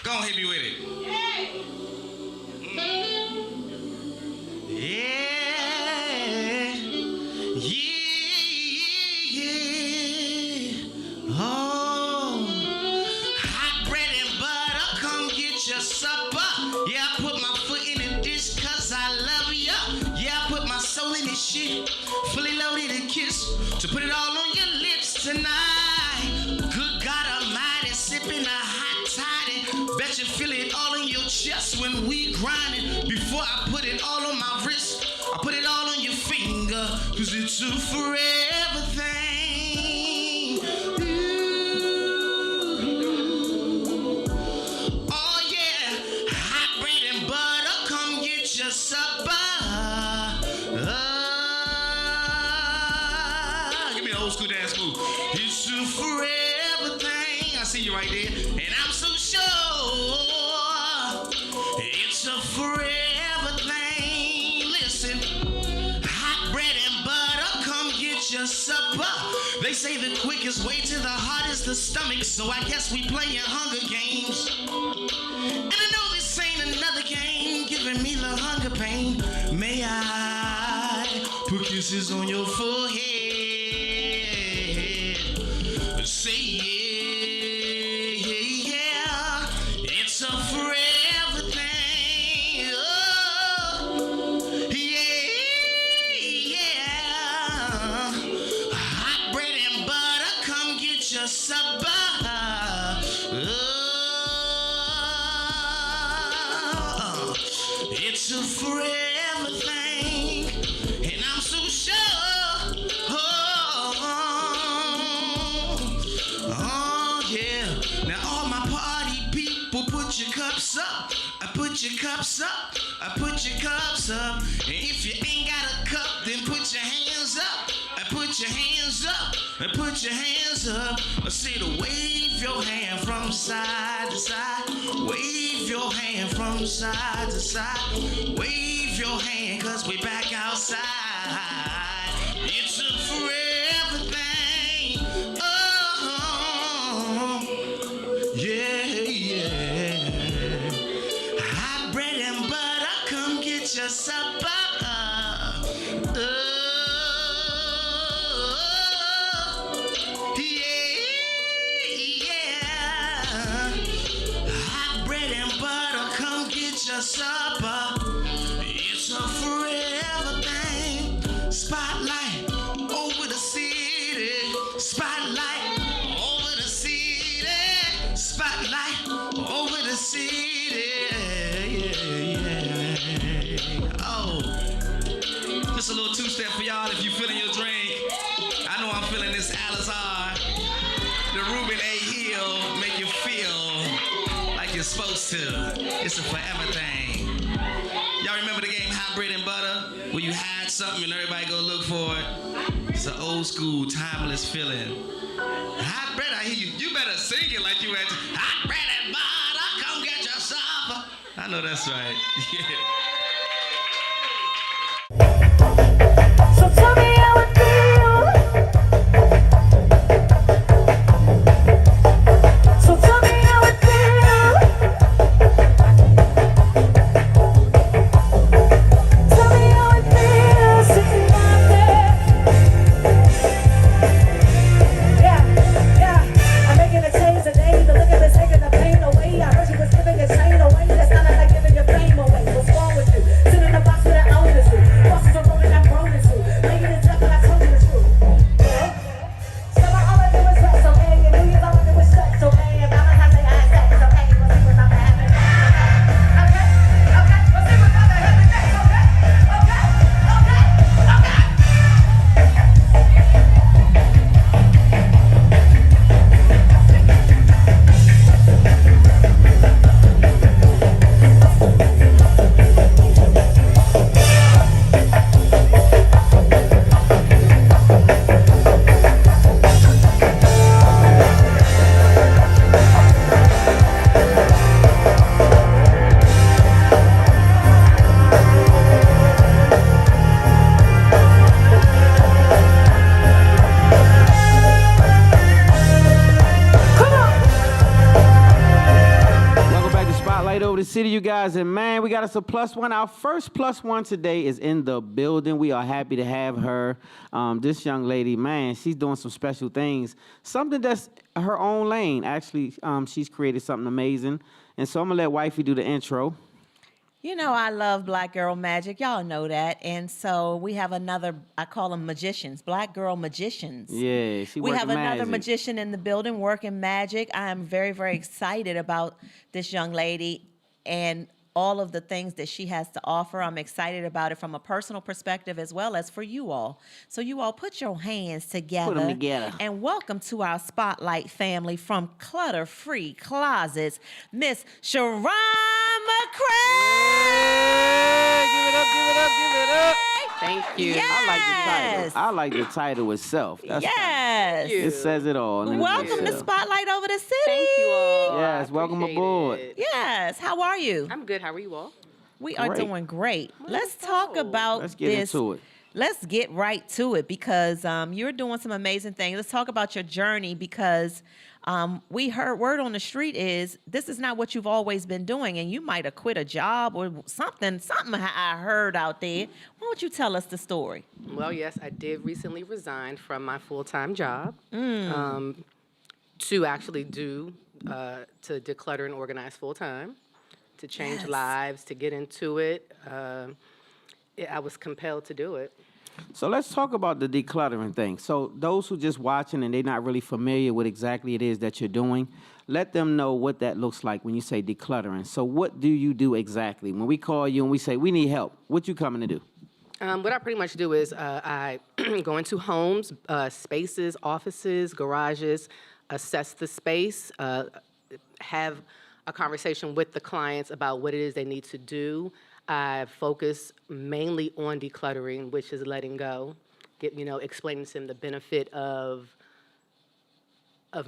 D: Go on, hit me with it. Yeah.
E: to put it all on your lips tonight. Good God Almighty, sipping a hot toddy. Bet you feel it all in your chest when we grinding. Before I put it all on my wrist, I put it all on your finger, cause it's a forever thing. Ooh. Oh yeah, hot bread and butter, come get your supper. Give me an old school dance move. It's a forever thing. I see you right there. And I'm so sure it's a forever thing. Listen, hot bread and butter, come get your supper. They say the quickest way to the heart is the stomach, so I guess we playing Hunger Games. And I know this ain't another game giving me the hunger pain. May I put kisses on your forehead? Say yeah, it's a forever thing. Oh, yeah. Hot bread and butter, come get your supper. Oh, it's a forever thing, and I'm so sure. Oh yeah, now all my party people, put your cups up. I put your cups up. I put your cups up. And if you ain't got a cup, then put your hands up. I put your hands up. I put your hands up. I say to wave your hand from side to side. Wave your hand from side to side. Wave your hand, cause we back outside. It's a forever thing. Yeah. Hot bread and butter, come get your supper. Yeah. Hot bread and butter, come get your supper. It's a forever thing. Spotlight over the city. Spotlight over the city. Spotlight over the city. Yeah. Oh, just a little two-step for y'all if you feeling your drink. I know I'm feeling this Alizar. The Ruben A. Hill make you feel like you're supposed to. It's a forever thing. Y'all remember the game Hot Bread and Butter? Where you had something and everybody go look for it? It's an old school, timeless feeling. Hot bread, I hear you. You better sing it like you had to. Hot bread and butter, come get your supper. I know that's right. Yeah.
F: So tell me how it feels. So tell me how it feels. Tell me how it feels sitting out there. Yeah. I'm making a change today. The look at me taking the pain away. I heard you was giving your chain away. That's not like giving your fame away. What's wrong with you? Sitting in the box with an oldest dude. Bosses are rolling, I'm grown as you. Lady the devil, I told you the truth. Summer, all I do is rest, okay? And New Year's, all I do is sex, okay? And Valentine's Day, I had sex, okay? We'll see what's up to happen. Okay? We'll see what's up to happen next, okay?
B: The city, you guys, and man, we got us a +1. Our first +1 today is in the building. We are happy to have her. This young lady, man, she's doing some special things, something that's her own lane. Actually, she's created something amazing, and so I'm gonna let Wifey do the intro.
C: You know, I love Black Girl Magic. Y'all know that. And so we have another, I call them magicians, Black Girl Magicians.
B: Yeah,
C: We have another
B: magic.
C: magician in the building working magic. I am very, very excited about this young lady and all of the things that she has to offer. I'm excited about it from a personal perspective as well as for you all. So you all put your hands together.
B: Put 'em together.
C: And welcome to our Spotlight family from Clutter Free Closets, Miss Cheron McCrae.
B: Give it up, give it up, give it up.
G: Thank you.
C: Yes.
B: I like the title. I like the title itself. That's
C: Yes.
B: It says it all. in and of
C: Welcome to
B: itself.
C: Spotlight Over the City.
G: Thank you all.
B: Yes,
G: I
B: welcome
G: appreciate
B: aboard.
G: it.
C: Yes. How are you?
G: I'm good. How are you all?
C: We are
B: Great.
C: doing great. Let's talk about
B: Let's get
C: this.
B: into it.
C: Let's get right to it because you're doing some amazing things. Let's talk about your journey because we heard word on the street is this is not what you've always been doing, and you might have quit a job or something. Something I heard out there. Why don't you tell us the story?
G: Well, yes, I did recently resign from my full-time job to actually to declutter and organize full-time, to change lives, to get into it. I was compelled to do it.
B: So let's talk about the decluttering thing. So those who just watching and they're not really familiar with exactly it is that you're doing, let them know what that looks like when you say decluttering. So what do you do exactly? When we call you and we say, we need help, what you coming to do?
G: What I pretty much do is I go into homes, spaces, offices, garages, assess the space, have a conversation with the clients about what it is they need to do. I focus mainly on decluttering, which is letting go, explaining to them the benefit of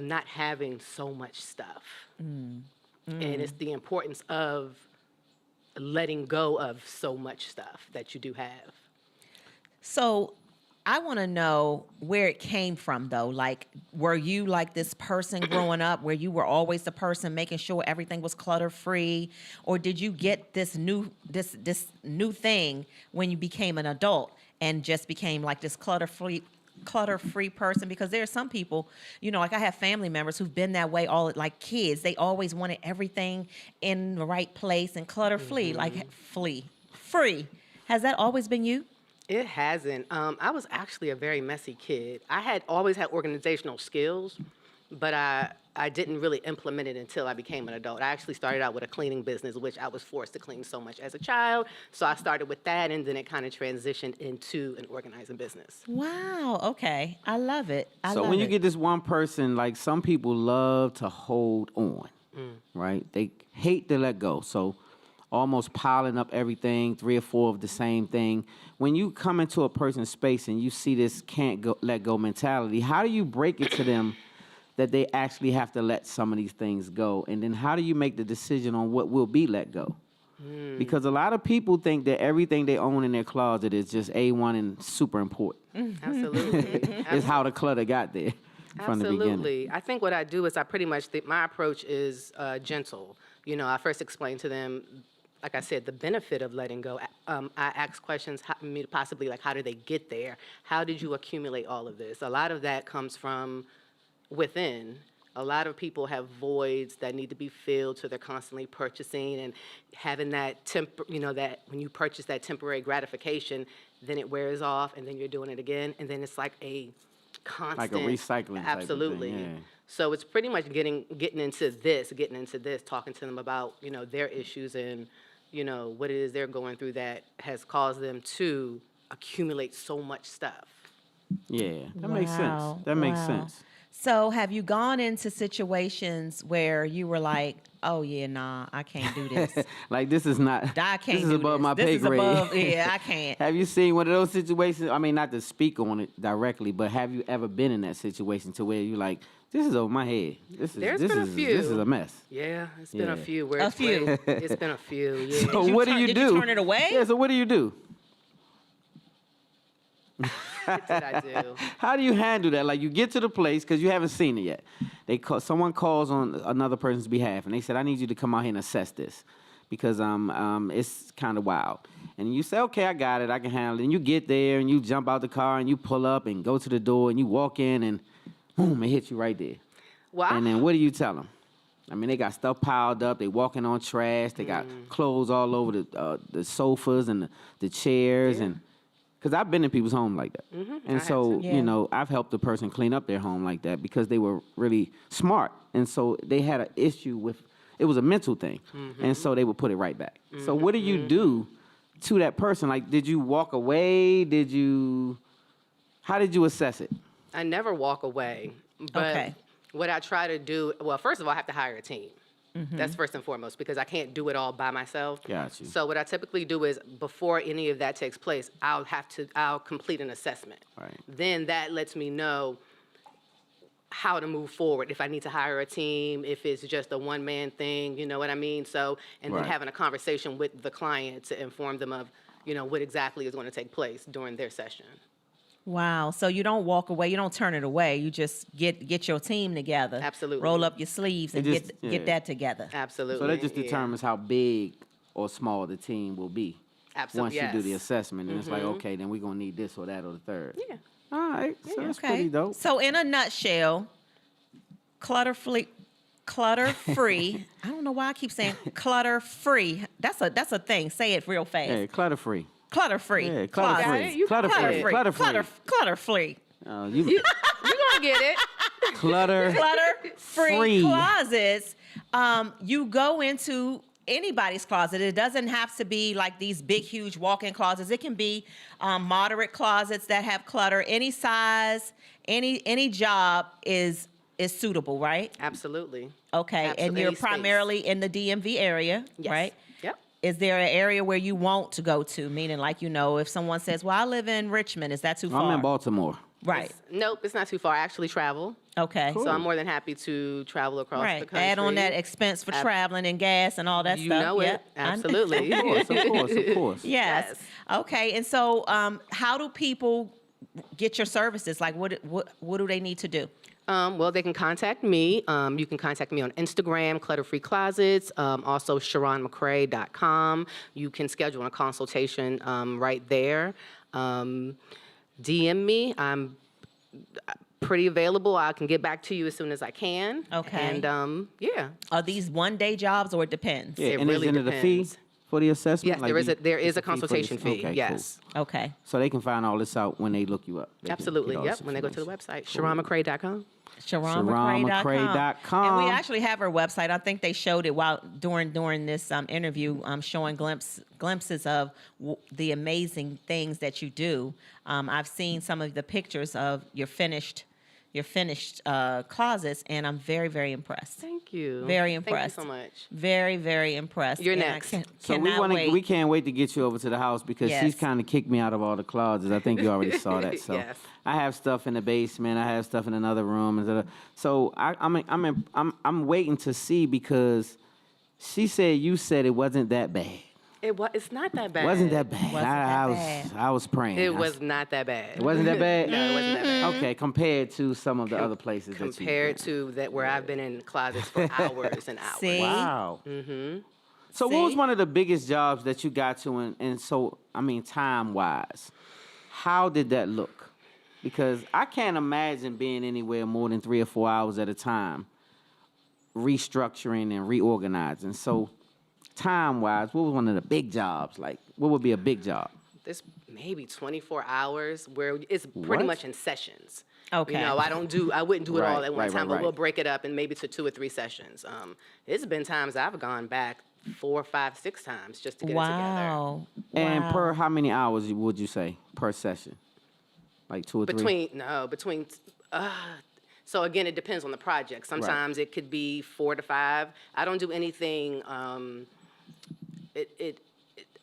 G: not having so much stuff. And it's the importance of letting go of so much stuff that you do have.
C: So I want to know where it came from, though. Like, were you like this person growing up where you were always the person making sure everything was clutter-free? Or did you get this new thing when you became an adult and just became like this clutter-free person? Because there are some people, like I have family members who've been that way like kids. They always wanted everything in the right place and clutter-free, free. Has that always been you?
G: It hasn't. I was actually a very messy kid. I had always had organizational skills, but I didn't really implement it until I became an adult. I actually started out with a cleaning business, which I was forced to clean so much as a child. So I started with that, and then it kind of transitioned into an organizing business.
C: Wow. Okay. I love it.
B: So when you get this one person, like some people love to hold on, right? They hate to let go. So almost piling up everything, 3 or 4 of the same thing. When you come into a person's space and you see this let go mentality, how do you break it to them that they actually have to let some of these things go? And then how do you make the decision on what will be let go? Because a lot of people think that everything they own in their closet is just A1 and super important.
G: Absolutely.
B: It's how the clutter got there from the beginning.
G: Absolutely. I think what I do is I pretty much think my approach is gentle. I first explain to them, like I said, the benefit of letting go. I ask questions, possibly like, how did they get there? How did you accumulate all of this? A lot of that comes from within. A lot of people have voids that need to be filled, so they're constantly purchasing and having that that when you purchase that temporary gratification, then it wears off, and then you're doing it again, and then it's like a constant,
B: Like a recycling type of
G: absolutely.
B: thing, yeah.
G: So it's pretty much getting into this, talking to them about their issues and what it is they're going through that has caused them to accumulate so much stuff.
B: Yeah, that makes sense. That makes sense.
C: So have you gone into situations where you were like, oh, yeah, nah, I can't do this.
B: Like, this is not,
C: I can't
B: this is
C: do
B: above
C: this.
B: my
C: This
B: pay
C: is
B: grade.
C: above- yeah, I can't.
B: Have you seen one of those situations? I mean, not to speak on it directly, but have you ever been in that situation to where you're like, this is over my head. This
G: There's been a few.
B: This is a mess.
G: Yeah, it's been a
B: Yeah.
G: few.
C: A few.
G: It's been a few, yeah.
B: So
C: you
B: what do
C: turn-
B: you
C: did
B: do?
C: you turn it away?
B: Yeah, so what do you do?
G: What did I do?
B: How do you handle that? Like, you get to the place because you haven't seen it yet. Someone calls on another person's behalf, and they said, I need you to come out here and assess this because it's kind of wild. And you say, okay, I got it. I can handle it. And you get there, and you jump out the car, and you pull up and go to the door, and you walk in, and boom, it hits you right there.
G: Well,
B: And then what do you tell them? I mean, they got stuff piled up. They walking on trash. They got clothes all over the sofas and the chairs. And because I've been in people's home like that. And so, you know, I've helped a person clean up their home like that because they were really smart. And so they had an issue with, it was a mental thing. And so they would put it right back. So what do you do to that person? Like, did you walk away? How did you assess it?
G: I never walk away. But what I try to do, well, first of all, I have to hire a team. That's first and foremost, because I can't do it all by myself.
B: Got you.
G: So what I typically do is, before any of that takes place, I'll complete an assessment.
B: Right.
G: Then that lets me know how to move forward. If I need to hire a team, if it's just a one-man thing, you know what I mean? So, and then having a conversation with the client to inform them of, you know, what exactly is going to take place during their session.
C: Wow. So you don't walk away. You don't turn it away. You just get your team together.
G: Absolutely.
C: Roll up your sleeves and get that together.
G: Absolutely.
B: So that just determines how big or small the team will be.
G: Absolutely.
B: Once you do the assessment. And it's like, okay, then we're going to need this or that or the third.
G: Yeah.
B: All right. So that's pretty dope.
C: So in a nutshell, clutter free. I don't know why I keep saying clutter free. That's a thing. Say it real fast.
B: Hey, clutter free.
C: Clutter free.
B: Yeah, clutter
C: Closet.
B: free. Clutter free. Clutter free.
C: Clutter free.
G: You gonna get it.
B: Clutter
C: free closets. You go into anybody's closet. It doesn't have to be like these big, huge walk-in closets. It can be moderate closets that have clutter. Any size, any job is suitable, right?
G: Absolutely.
C: Okay,
G: Absolutely.
C: and you're
G: Any space.
C: primarily in the DMV area, right?
G: Yep.
C: Is there an area where you want to go to? Meaning, like, you know, if someone says, well, I live in Richmond, is that too far?
B: I'm in Baltimore.
C: Right.
G: Nope, it's not too far. I actually travel.
C: Okay.
G: So I'm more than happy to travel across the country.
C: Add on that expense for traveling and gas and all that
G: You
C: stuff.
G: know it.
C: Yep.
G: Absolutely.
B: Of course.
C: Yes. Okay. And so, how do people get your services? Like, what do they need to do?
G: Well, they can contact me. You can contact me on Instagram, Clutter Free Closets, also CheronMcCrae.com. You can schedule a consultation right there. DM me. I'm pretty available. I can get back to you as soon as I can.
C: Okay.
G: And yeah.
C: Are these one-day jobs or it depends?
B: Yeah,
G: It
B: and
G: really
B: is it a fee
G: depends.
B: for the assessment?
G: Yes,
B: Like
G: there is
B: it's
G: a consultation
B: for the-
G: fee.
B: Okay,
G: Yes.
B: cool.
C: Okay.
B: So they can find all this out when they look you up. They can
G: Absolutely.
B: get all
G: Yep.
B: this
G: When they go to the
B: information.
G: website, CheronMcCrae.com.
C: CheronMcCrae.com. And we
B: CheronMcCrae.com.
C: actually have her website. I think they showed it during this interview, showing glimpses of the amazing things that you do. I've seen some of the pictures of your finished closets, and I'm very, very impressed.
G: Thank you.
C: Very impressed.
G: Thank you so much.
C: Very, very impressed.
G: You're
C: And I
G: next.
B: So
C: cannot wait.
B: we can't wait to get you over to the house because
C: Yes.
B: she's kind of kicked me out of all the closets. I think you already saw that. So
G: Yes.
B: I have stuff in the basement. I have stuff in another room. So I'm waiting to see because she said you said it wasn't that bad.
G: It's not that bad.
B: Wasn't that bad?
C: Wasn't that bad.
B: I was praying.
G: It was not that bad.
B: It wasn't that bad.
G: No, it wasn't that bad.
B: Okay, compared to some of the other places that you.
G: Compared to that, where I've been in closets for hours and hours.
C: See?
B: Wow. So what was
C: See?
B: one of the biggest jobs that you got to, and so, I mean, time-wise, how did that look? Because I can't imagine being anywhere more than 3 or 4 hours at a time, restructuring and reorganizing. So time-wise, what was one of the big jobs? Like, what would be a big job?
G: This maybe 24 hours where it's pretty
B: What?
G: much in sessions.
C: Okay.
G: You know, I wouldn't do it all
B: Right,
G: at one
B: right,
G: time,
B: right,
G: but we'll
B: right.
G: break it up and maybe to 2 or 3 sessions. It's been times I've gone back 4, 5, 6 times just to get it together.
C: Wow.
B: And
C: Wow.
B: per how many hours would you say per session? Like 2 or 3?
G: So again, it depends on the project. Sometimes it could be 4 to 5. I don't do anything, it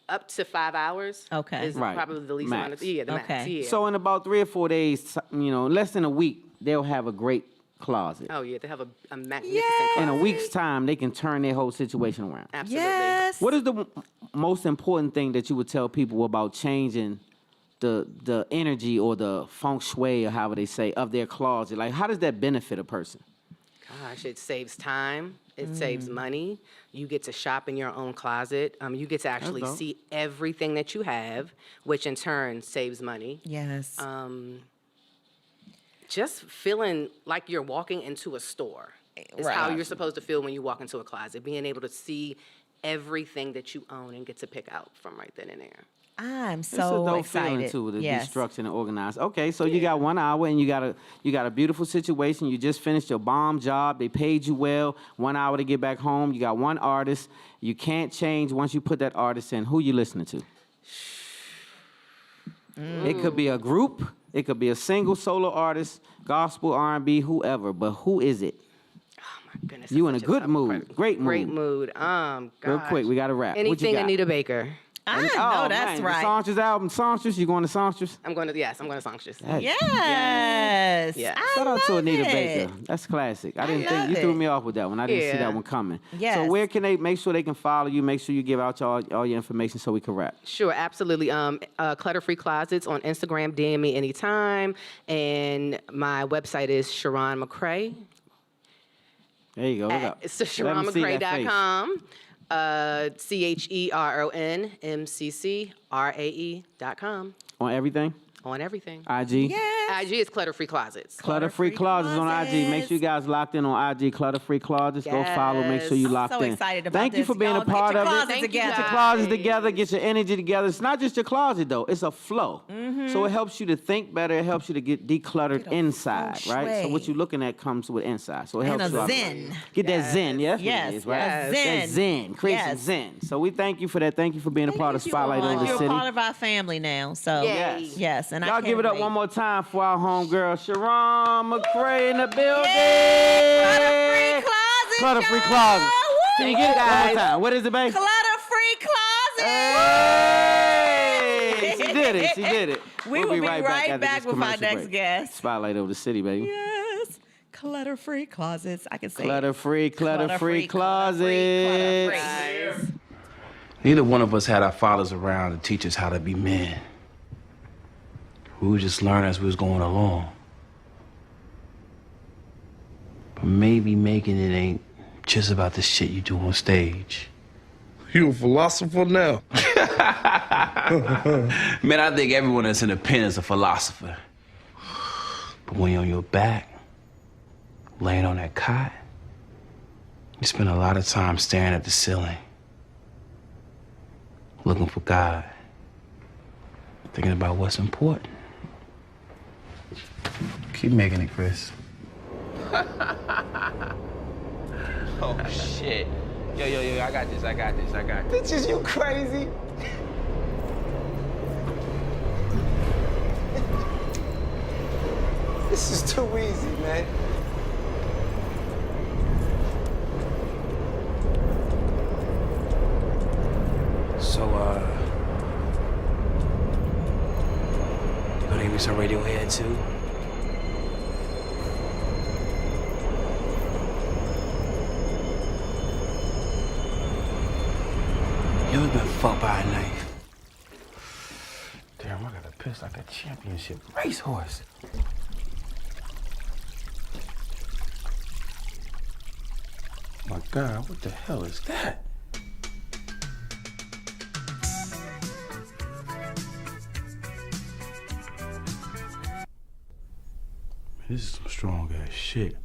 G: up to 5 hours.
C: Okay.
G: Is
B: Right.
G: probably the least
B: Max.
G: amount of, the max,
C: Okay.
G: yeah.
B: So in about 3 or 4 days, less than a week, they'll have a great closet.
G: Oh yeah, they have a magnificent
C: Yes.
B: In a
G: closet.
B: week's time, they can turn their whole situation around.
G: Absolutely.
C: Yes.
B: What is the most important thing that you would tell people about changing the energy or the feng shui or however they say of their closet? Like, how does that benefit a person?
G: Gosh, it saves time. It saves money. You get to shop in your own closet. You get to actually
B: dope.
G: see everything that you have, which in turn saves money.
C: Yes.
G: Just feeling like you're walking into a store. It's how you're supposed to feel when you walk into a closet, being able to see everything that you own and get to pick out from right then and there.
C: I'm
B: It's a
C: so
B: dope
C: excited.
B: feeling too to
C: Yes.
B: be structured and organized. Okay, so you got 1 hour and you got a beautiful situation. You just finished your bomb job. They paid you well. 1 hour to get back home. You got one artist. You can't change once you put that artist in. Who you listening to? It could be a group. It could be a single solo artist, gospel, R&B, whoever. But who is it?
G: Oh my goodness.
B: You in
G: that's
B: a
G: such
B: good
G: tough
B: mood.
G: question.
B: Great mood.
G: Great mood.
B: Real
G: Gosh.
B: quick, we got to wrap. What you
G: Anything
B: got?
G: Anita Baker.
C: I know that's
B: man,
C: right.
B: The Songstress album, Songstress. You going to Songstress?
G: I'm going to Songstress.
B: Hey.
C: Yes.
G: Yeah.
C: I
B: Shout out to
C: love
B: Anita
C: it.
B: Baker. That's classic. I didn't think
C: love
B: you threw
C: it.
B: me off with that one. I didn't see
G: Yeah.
B: that one coming.
C: Yes.
B: So where can they make sure they can follow you? Make sure you give out all your information so we can wrap.
G: Sure, absolutely. Clutter Free Closets on Instagram, DM me anytime. And my website is Cheron McCrae.
B: There you go. Look up.
G: It's
B: Let 'em see that face.
G: CheronMcCrae.com. CheronMcCrae.com.
B: On everything?
G: On everything.
B: IG?
C: Yes.
G: IG is Clutter Free Closets.
B: Clutter Free Closets on IG. Make sure you guys locked in on IG. Clutter Free Closets. Go follow. Make sure you
G: Yes.
B: locked
C: So
B: in.
C: excited about
B: Thank you
C: this.
B: for being
C: Y'all
B: a part
C: get your
B: of it.
C: closets
G: Thank you,
C: together.
B: Get your
G: guys.
B: closets together, get your energy together. It's not just your closet though, it's a flow. So it helps you to think better, it helps you to get decluttered
C: Get a
B: inside,
C: feng
B: right? So what
C: shui.
B: you're looking at comes with inside. So it
C: And
B: helps
C: a
B: you out.
C: zen.
B: Get that zen, yeah? That's
C: Yes,
B: what it is, right?
C: yes.
B: That zen. Create some
C: Yes.
B: zen. So we thank you for that. Thank you for being a part of
C: Thank you
B: Spotlight
C: all.
B: Over the
C: You're a
B: City.
C: part of our family now. So
G: Yay.
C: yes, and I
B: Y'all
C: can't
B: give it up
C: wait.
B: one more time for our homegirl, Cheron McCrae in the building.
C: Clutter Free Closet.
B: Clutter Free
C: y'all.
B: Closet. Can you
C: Woo.
B: get it one more time? What is it, babe?
C: Clutter Free Closet.
B: Hey! She did it. She did it.
C: We will be right
B: after
C: back
B: this
C: with our
B: commercial
C: next
B: break.
C: guest.
B: Spotlight Over the City, baby.
C: Yes. Clutter Free Closets. I can say
B: Clutter free, clutter free
C: Clutter free,
B: closet.
C: clutter free.
H: Neither one of us had our fathers around to teach us how to be men. We would just learn as we was going along. But maybe making it ain't just about the shit you do on stage.
I: You a philosopher now?
H: Man, I think everyone that's in the pen is a philosopher. But when you're on your back, laying on that cot, you spend a lot of time staring at the ceiling, looking for God, thinking about what's important. Keep making it, Chris. Oh, shit. Yo, I got this. Bitches, you crazy? This is too easy, man. So, you gonna give me some Radiohead, too? You ever been fucked by a knife? Damn, I gotta piss like a championship racehorse. My God, what the hell is that? This is some strong ass shit.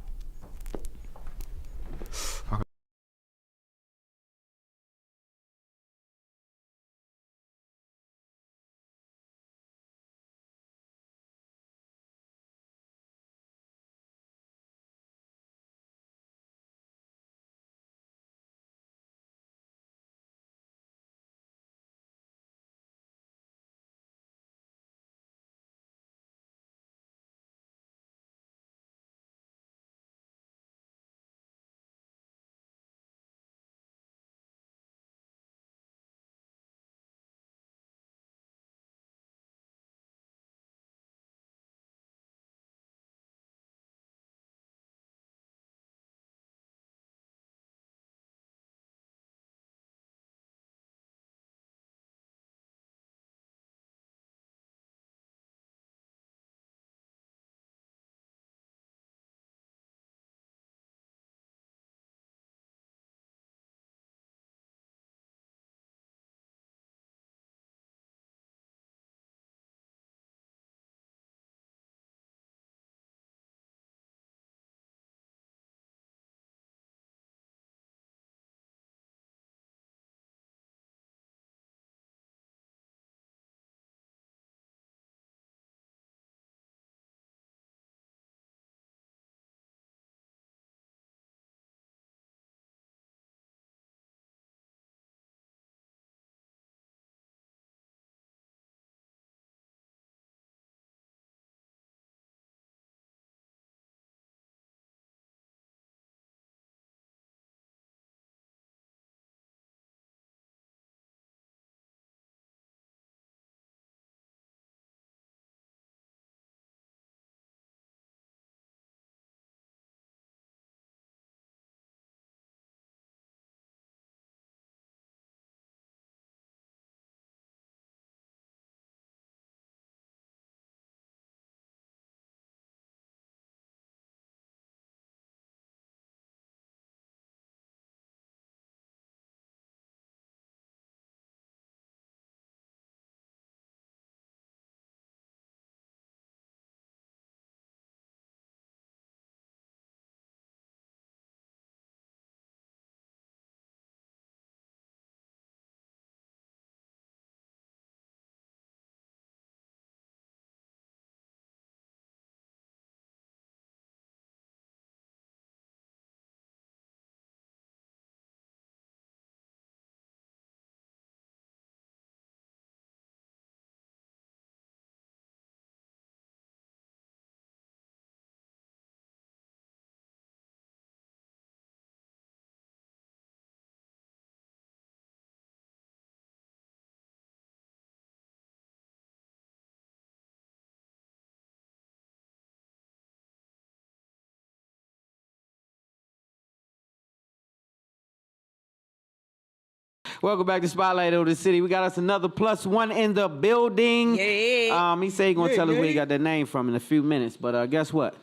B: Welcome back to Spotlight Over the City. We got us another +1 in the building.
C: Yeah.
B: He said he's going to tell us where he got that name from in a few minutes. But guess what?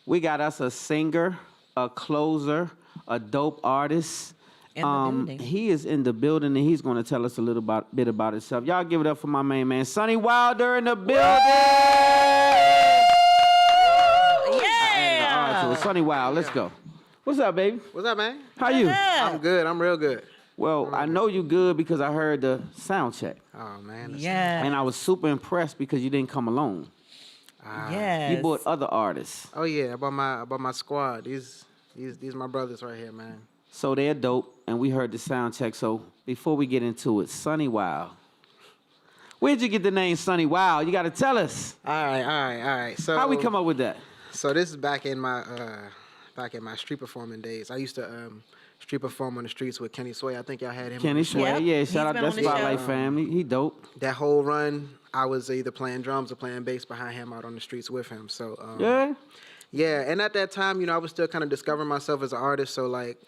B: We got us a singer, a closer, a dope artist.
C: In the building.
B: He is in the building, and he's going to tell us a little bit about himself. Y'all give it up for my main man, Sonny Wilde in the building.
C: Yeah.
B: All right, so Sonny Wilde, let's go. What's up, baby?
J: What's up, man?
B: How you?
J: I'm good. I'm real good.
B: Well, I know you good because I heard the sound check.
J: Oh, man.
C: Yeah.
B: And I was super impressed because you didn't come alone.
C: Yes.
B: You brought other artists.
J: Oh, yeah. About my squad. These my brothers right here, man.
B: So they're dope, and we heard the sound check. So before we get into it, Sonny Wilde. Where'd you get the name Sonny Wilde? You got to tell us.
J: All right. So
B: How we come up with that?
J: So this is back in my street performing days. I used to street perform on the streets with Kenny Sway. I think y'all had him.
B: Kenny Sway,
C: Yep.
B: yeah.
C: He's
B: Shout out
C: been
B: that
C: on the
B: Spotlight
C: show.
B: family. He dope.
J: That whole run, I was either playing drums or playing bass behind him out on the streets with him. So
B: Yeah?
J: yeah, and at that time, I was still kind of discovering myself as an artist. So like,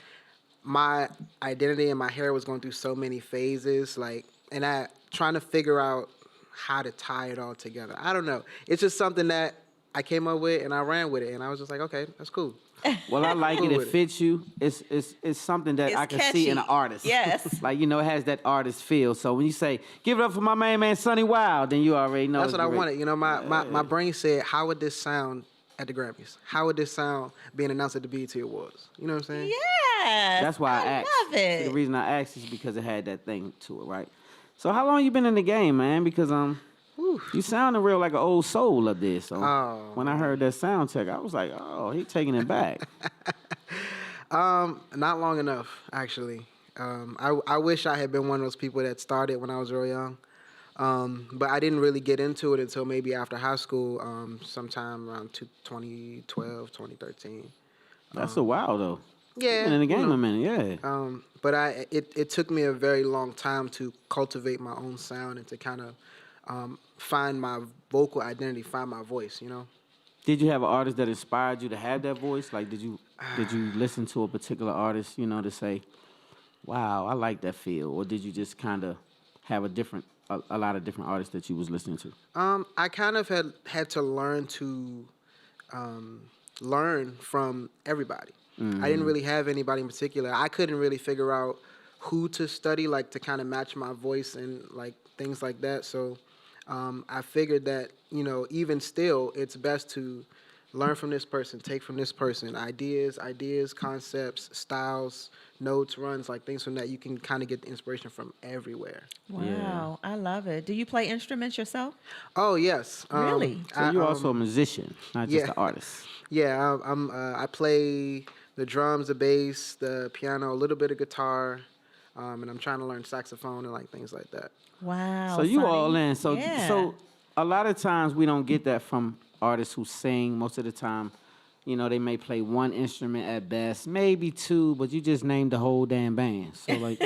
J: my identity and my hair was going through so many phases, like, and I trying to figure out how to tie it all together. I don't know. It's just something that I came up with and I ran with it, and I was just like, okay, that's cool.
B: Well, I like it. It fits you. It's something that
C: It's
B: I can see in an
C: catchy.
B: artist.
C: Yes.
B: Like, it has that artist feel. So when you say, give it up for my main man, Sonny Wilde, then you already know.
J: That's
B: it's
J: what I
B: great.
J: wanted. My brain said, how would this sound at the Grammys? How would this sound being announced at the BET Awards? You know what I'm saying?
C: Yes.
B: That's why I asked.
C: love it.
B: See, the reason I asked is because it had that thing to it, right? So how long you been in the game, man? Because you sounding real like an old soul up there. So when I heard that sound check, I was like, oh, he taking it back.
J: Not long enough, actually. I wish I had been one of those people that started when I was real young. But I didn't really get into it until maybe after high school, sometime around 2012, 2013.
B: That's a while though.
J: Yeah.
B: Been in the game a minute, yeah.
J: But it took me a very long time to cultivate my own sound and to kind of find my vocal identity, find my voice,
B: Did you have an artist that inspired you to have that voice? Like, did you listen to a particular artist, to say, wow, I like that feel? Or did you just kind of have a lot of different artists that you was listening to?
J: I kind of had to learn to learn from everybody. I didn't really have anybody in particular. I couldn't really figure out who to study, like to kind of match my voice and like things like that. So I figured that, even still, it's best to learn from this person, take from this person, ideas, concepts, styles, notes, runs, like things from that. You can kind of get the inspiration from everywhere.
C: Wow, I love it. Do you play instruments yourself?
J: Oh, yes.
C: Really?
B: So you're also a musician, not just an artist.
J: Yeah, I play the drums, the bass, the piano, a little bit of guitar, and I'm trying to learn saxophone and like things like that.
C: Wow.
B: So you
C: Sonny.
B: all in. So
C: Yeah.
B: so a lot of times we don't get that from artists who sing. Most of the time, they may play one instrument at best, maybe two, but you just named the whole damn band. So like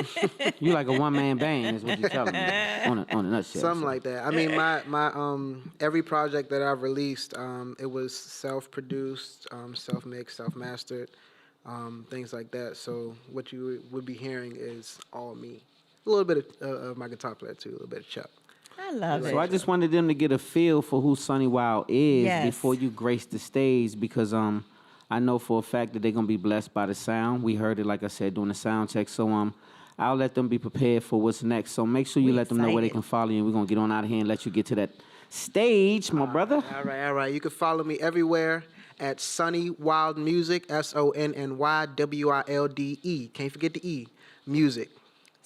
B: you like a one-man band is what you're telling me on a nutshell.
J: Something like that. I mean, my every project that I've released, it was self-produced, self-mixed, self-mastered, things like that. So what you would be hearing is all me. A little bit of my guitar player too, a little bit of Chuck.
C: I love it.
B: So I just wanted them to get a feel for who Sonny Wilde is
C: Yes.
B: before you grace the stage, because I know for a fact that they're gonna be blessed by the sound. We heard it, like I said, during the sound check. So I'll let them be prepared for what's next. So make sure you let them know where they can follow you. And we're gonna get on out of here and let you get to that stage, my brother.
J: All right. You can follow me everywhere at Sonny Wilde Music, SonnyWilde. Can't forget the E, music.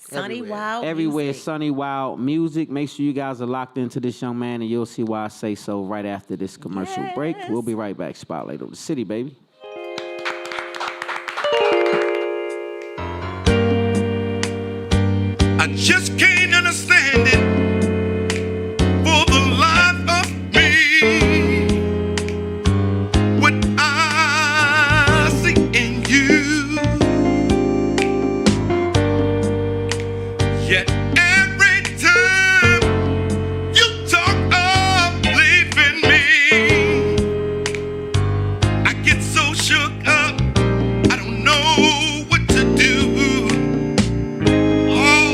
C: Sonny
J: Everywhere.
C: Wilde.
B: Everywhere,
C: music.
B: Sonny Wilde Music. Make sure you guys are locked into this young man, and you'll see why I say so right after this commercial break. We'll be right back. Spotlight over the city, baby.
K: I just can't understand it for the life of me. What I see in you. Yet every time you talk of leaving me, I get so shook up, I don't know what to do. Oh,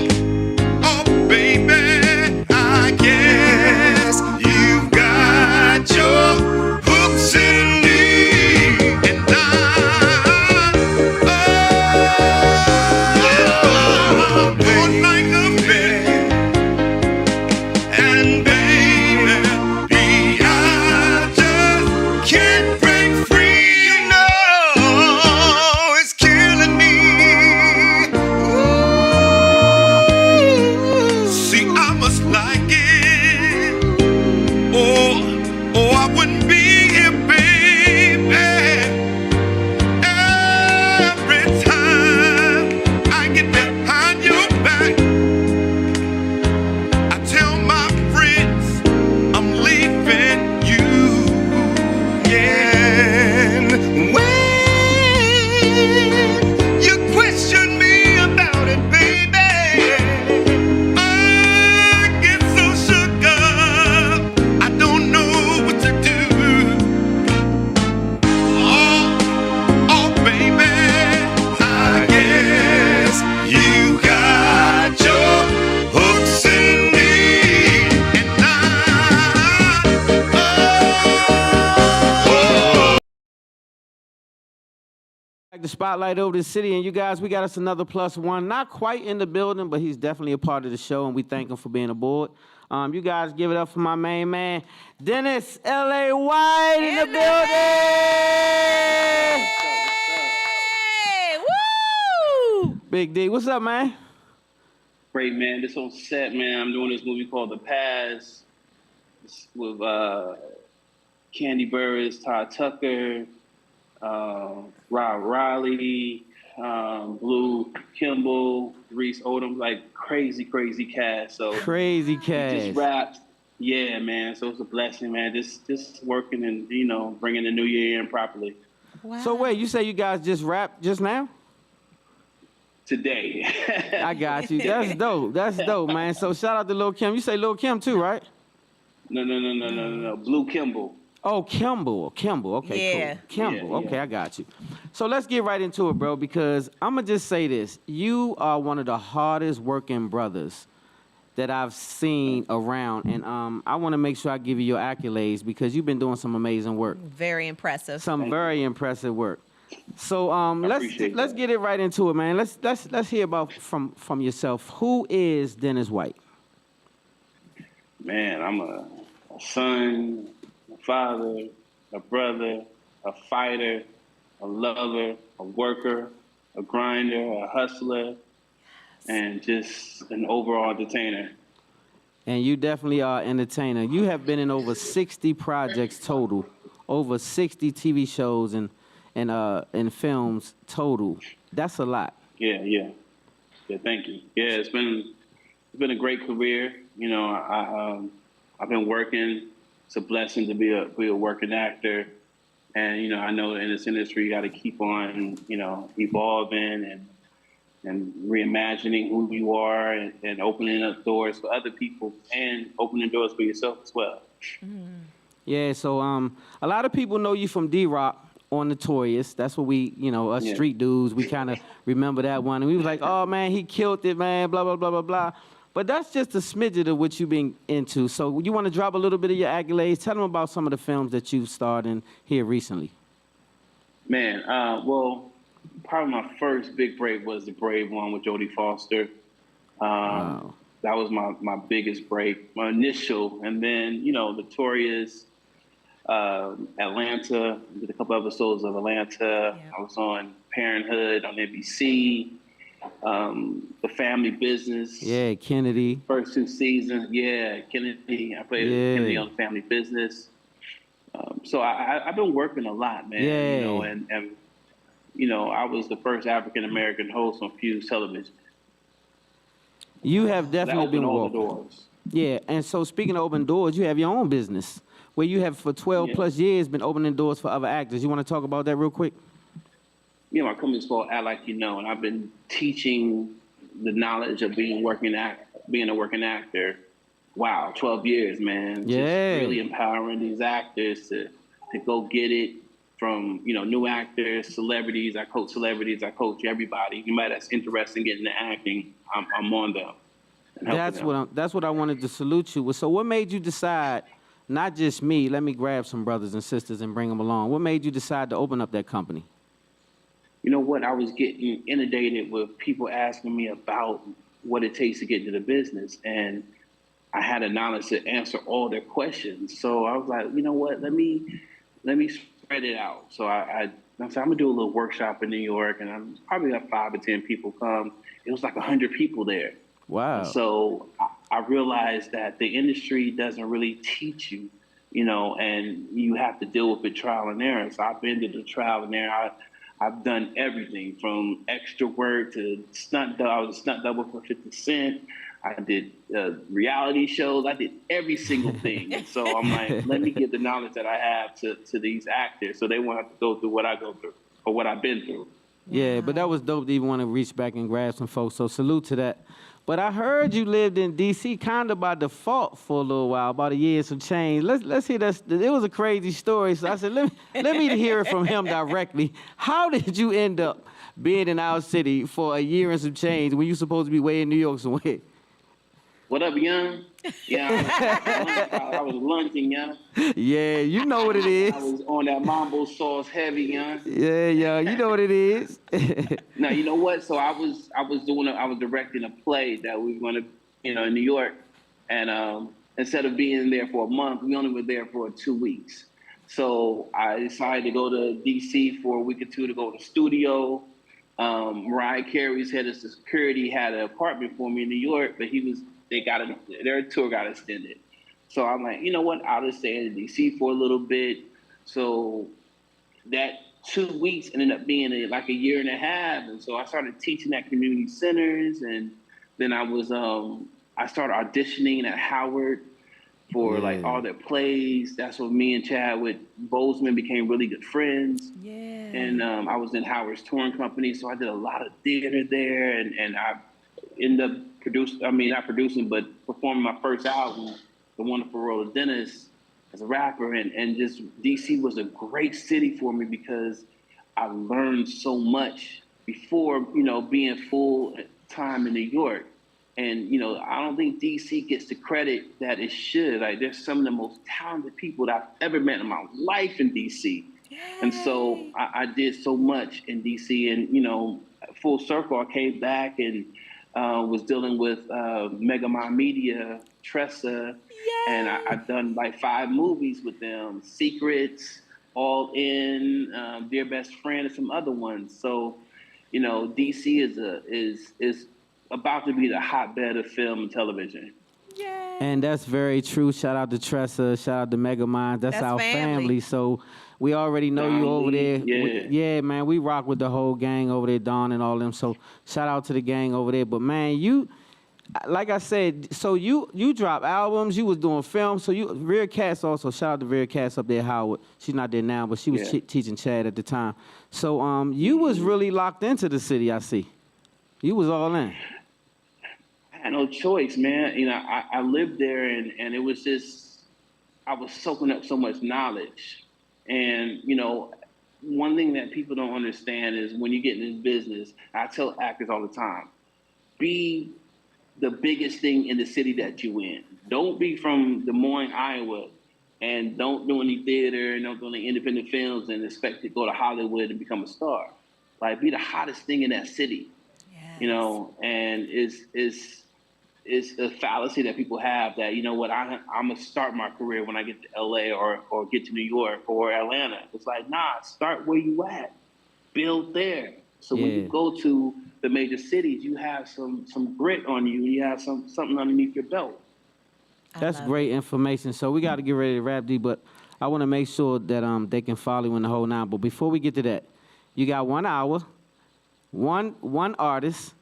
B: The spotlight over the city, and you guys, we got us another +1. Not quite in the building, but he's definitely a part of the show, and we thank him for being aboard. You guys give it up for my main man, Dennis L.A. White in the building.
C: Hey, woo!
B: Big D, what's up, man?
L: Great, man. This on set, man. I'm doing this movie called The Past with Candy Burris, Todd Tucker, Rob Riley, Blue Kimball, Reese Odom, like crazy cast. So
B: crazy cast.
L: Just rapped. Yeah, man. So it's a blessing, man. Just working and, bringing the new year in properly.
C: Wow.
B: So wait, you say you guys just rapped just now?
L: Today.
B: I got you. That's dope. That's dope, man. So shout out to Lil Kim. You say Lil Kim too, right?
L: No. Blue Kimball.
B: Oh, Kimball. Okay,
C: Yeah.
B: cool. Kimball.
L: Yeah.
B: Okay, I got you. So let's get right into it, bro, because I'm going to just say this. You are one of the hardest working brothers that I've seen around, and I want to make sure I give you your accolades because you've been doing some amazing work.
C: Very impressive.
B: Some very impressive work. So
L: appreciate
B: let's get it right into it, man. Let's hear about from yourself. Who is Dennis White?
L: Man, I'm a son, a father, a brother, a fighter, a lover, a worker, a grinder, a hustler, and just an overall entertainer.
B: And you definitely are an entertainer. You have been in over 60 projects total, over 60 TV shows and films total. That's a lot.
L: Yeah, thank you. Yeah, it's been a great career. I've been working. It's a blessing to be a working actor. And, I know in this industry, you got to keep on, evolving and reimagining who you are and opening up doors for other people and opening doors for yourself as well.
C: Mm-hmm.
B: Yeah, so a lot of people know you from D-Roc on Notorious. That's what we, us street dudes, we kind of remember that one. And we was like, oh, man, he killed it, man, blah, blah, blah, blah, blah. But that's just a smidget of what you've been into. So you want to drop a little bit of your accolades? Tell them about some of the films that you've starred in here recently.
L: Man, well, probably my first big break was The Brave One with Jodie Foster.
B: Wow.
L: That was my biggest break, my initial. And then, Notorious, Atlanta, did a couple episodes of Atlanta.
C: Yeah.
L: I was on Parenthood on NBC. The Family Business.
B: Yeah, Kennedy.
L: First 2 seasons. Yeah, Kennedy. I played Kennedy on Family Business. So I've been working a lot, man.
B: Yeah.
L: And I was the first African-American host on Fuse Television.
B: You have definitely
L: that
B: been
L: opened all
B: walking.
L: the doors.
B: Yeah, and so speaking of open doors, you have your own business where you have for 12 plus years been opening doors for other actors. You want to talk about that real quick?
L: My company's called Act Like You Know, and I've been teaching the knowledge of being a working actor. Wow, 12 years, man.
B: Yeah.
L: Just really empowering these actors to go get it from, new actors, celebrities. I coach everybody. Anybody that's interested in getting into acting, I'm on them.
B: That's what I wanted to salute you with. So what made you decide, not just me, let me grab some brothers and sisters and bring them along. What made you decide to open up that company?
L: You know what? I was getting inundated with people asking me about what it takes to get into the business. And I had the knowledge to answer all their questions. So I was like, you know what? Let me spread it out. So I said, I'm gonna do a little workshop in New York, and I'm probably got 5 or 10 people come. It was like 100 people there.
B: Wow.
L: So I realized that the industry doesn't really teach you, and you have to deal with it trial and error. So I've been to the trial and error. I've done everything from extra work to stunt. I was a stunt double for 50 Cent. I did reality shows. I did every single thing. And so I'm like, let me give the knowledge that I have to these actors so they won't have to go through what I go through or what I've been through.
B: Yeah, but that was dope to even want to reach back and grab some folks. So salute to that. But I heard you lived in D.C. kind of by default for a little while, about a year and some change. Let's hear that. It was a crazy story. So I said, let me hear it from him directly. How did you end up being in our city for a year and some change when you're supposed to be way in New York somewhere?
L: What up, young? Yeah, I was lunching, young.
B: Yeah, you know what it is.
L: I was on that mambo sauce heavy, young.
B: Yeah, you know what it is.
L: Now, you know what? So I was directing a play that we were going to, in New York. And instead of being there for a month, we only were there for 2 weeks. So I decided to go to DC for a week or two to go to the studio. Mariah Carey's head of security had an apartment for me in New York, but their tour got extended. So I'm like, you know what? I'll just stay in DC for a little bit. So that 2 weeks ended up being like a year and a half. And so I started teaching at community centers. And then I started auditioning at Howard for like all their plays. That's when me and Chadwick Boseman became really good friends.
C: Yeah.
L: And I was in Howard's touring company, so I did a lot of theater there, and I ended up performing my first album, The Wonderful World of Dennis, as a rapper. And just DC was a great city for me because I learned so much before, being full time in New York. And, I don't think DC gets the credit that it should. Like, there's some of the most talented people that I've ever met in my life in DC. Yay. And so I did so much in DC. And, full circle, I came back and was dealing with Mega Mind Media, Tressa. Yay. And I've done like 5 movies with them. Secrets, All In, Dear Best Friend, and some other ones. So, DC is about to be the hotbed of film and television.
C: Yay.
B: And that's very true. Shout out to Tressa. Shout out to Megamind. That's our family. So we already know you over there.
L: Yeah.
B: Man, we rock with the whole gang over there, Don and all them. So shout out to the gang over there. But man, you, like I said, so you drop albums. You was doing film. So you, Rhea Cass also. Shout out to Rhea Cass up there, Howard. She's not there now, but she was teaching Chad at the time. So you was really locked into the city. I see. You was all in.
L: I had no choice, man. I lived there, and it was just, I was soaking up so much knowledge. And, one thing that people don't understand is when you get in this business, I tell actors all the time, be the biggest thing in the city that you in. Don't be from Des Moines, Iowa, and don't do any theater and don't do any independent films and expect to go to Hollywood and become a star. Like, be the hottest thing in that city. Yes. And it's a fallacy that people have that, I'm going to start my career when I get to L.A. or get to New York or Atlanta. It's like, nah, start where you at. Build there. So when you go to the major cities, you have some grit on you. You have something underneath your belt.
B: That's great information. So we got to get ready to wrap, D, but I want to make sure that they can follow you in the whole 9. But before we get to that, you got 1 hour, one artist.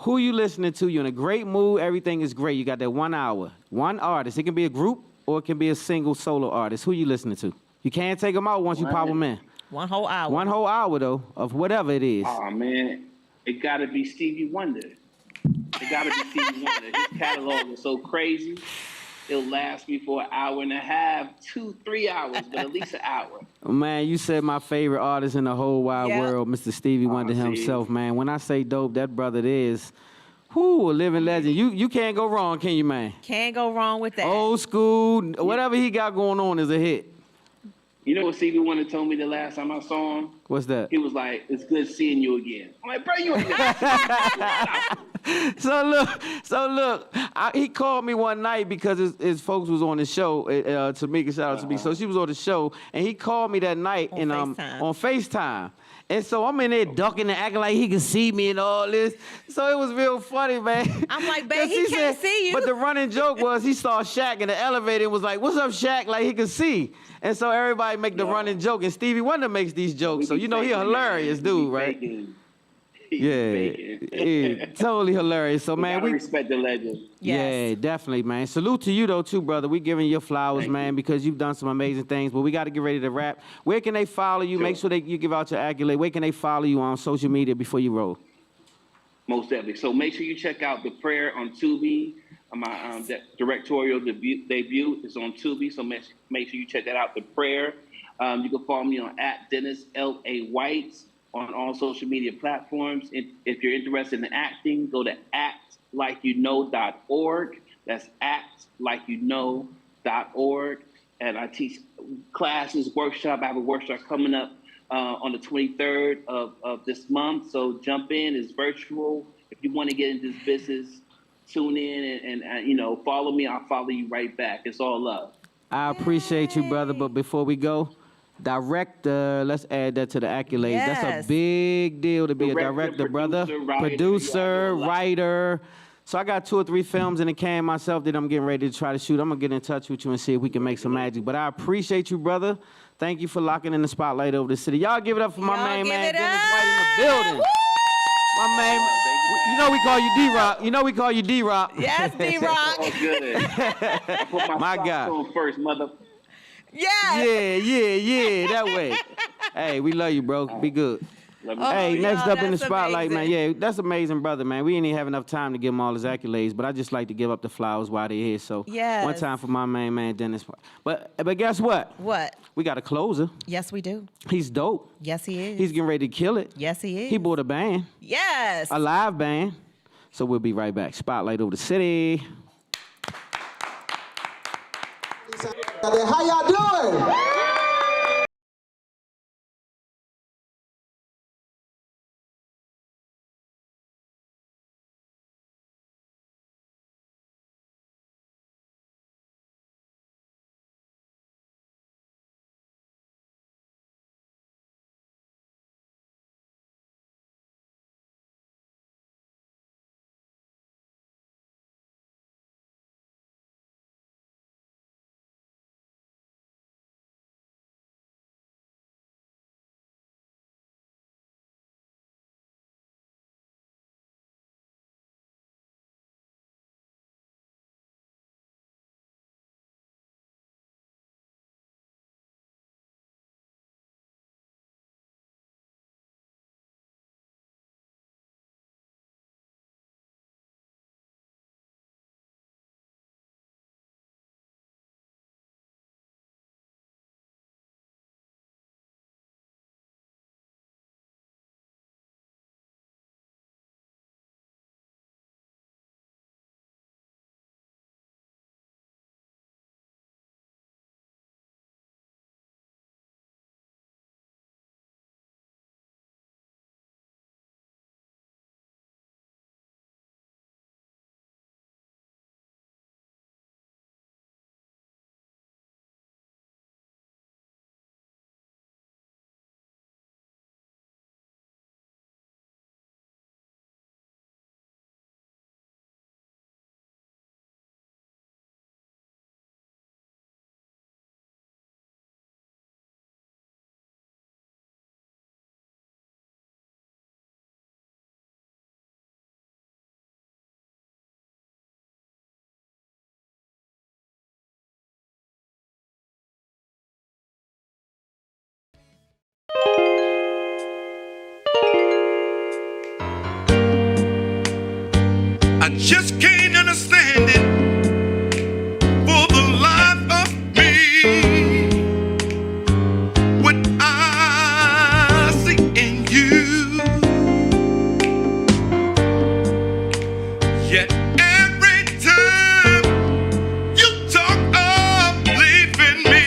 B: Who you listening to? You're in a great mood. Everything is great. You got that 1 hour. One artist. It can be a group or it can be a single solo artist. Who you listening to? You can't take them out once you pop them in.
C: 1 whole hour.
B: 1 whole hour, though, of whatever it is.
L: Oh, man. It got to be Stevie Wonder. It got to be Stevie Wonder. His catalog is so crazy. It'll last me for 1.5 hours, 2-3 hours, but at least an hour.
B: Man, you said my favorite artist in the whole wide world, Mr. Stevie Wonder himself, man. When I say dope, that brother is, a living legend. You can't go wrong, can you, man?
C: Can't go wrong with that.
B: Old school, whatever he got going on is a hit.
L: You know what Stevie Wonder told me the last time I saw him?
B: What's that?
L: He was like, it's good seeing you again. I'm like, bro, you ain't
B: So look, he called me one night because his folks was on the show. Tamika, shout out to me. So she was on the show, and he called me that night on FaceTime. And so I'm in there ducking and acting like he can see me and all this. So it was real funny, man.
C: I'm like, babe, he can't see you.
B: But the running joke was he saw Shaq in the elevator and was like, what's up, Shaq? Like he could see. And so everybody make the running joke. And Stevie Wonder makes these jokes. So, he a hilarious dude, right? Yeah, totally hilarious. So, man, we
L: respect the legend.
B: Yeah, definitely, man. Salute to you, though, too, brother. We giving you flowers, man, because you've done some amazing things. But we got to get ready to wrap. Where can they follow you? Sure. Make sure you give out your accolade. Where can they follow you on social media before you roll?
L: Most definitely. So make sure you check out The Prayer on Tubi. My directorial debut is on Tubi. So make sure you check that out, The Prayer. You can follow me on @Dennis L.A. White on all social media platforms. If you're interested in acting, go to actlikeyouKnow.org. That's actlikeyouKnow.org. And I teach classes, workshop. I have a workshop coming up on the 23rd of this month. So jump in. It's virtual. If you want to get into this business, tune in and follow me. I'll follow you right back. It's all love.
B: I appreciate you, brother. But before we go, director, let's add that to the accolades.
C: Yes.
B: That's a big deal to be
L: Director,
B: a director, brother.
L: producer,
B: Writer. So I got 2 or 3 films in the can myself that I'm getting ready to try to shoot. I'm going to get in touch with you and see if we can make some magic. But I appreciate you, brother. Thank you for locking in the spotlight over the city. Y'all give it up for my main man, Dennis White in the building.
C: Woo!
B: My man, we call you D-Roc. We call you D-Roc.
C: Yes, D-Roc.
L: All good. Put
B: My
L: socks
B: God.
L: on first, mother.
C: Yes.
B: Yeah, that way. Hey, we love you, bro. Be good. Hey, next up in the
C: that's
B: spotlight,
C: amazing.
B: man. Yeah, that's amazing, brother, man. We ain't even have enough time to give him all his accolades, but I just like to give up the flowers while they're here. So
C: Yes.
B: one time for my main man, Dennis. But guess what?
C: What?
B: We got a closer.
C: Yes, we do.
B: He's dope.
C: Yes, he is.
B: He's getting ready to kill it.
C: Yes, he is.
B: He bought a band,
C: Yes.
B: a live band. So we'll be right back. Spotlight over the city.
M: How y'all doing?
K: I just can't understand it for the life of me. What I see in you, yet every time you talk of leaving me,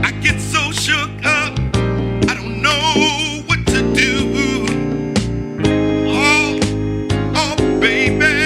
K: I get so shook up, I don't know what to do. Oh, baby.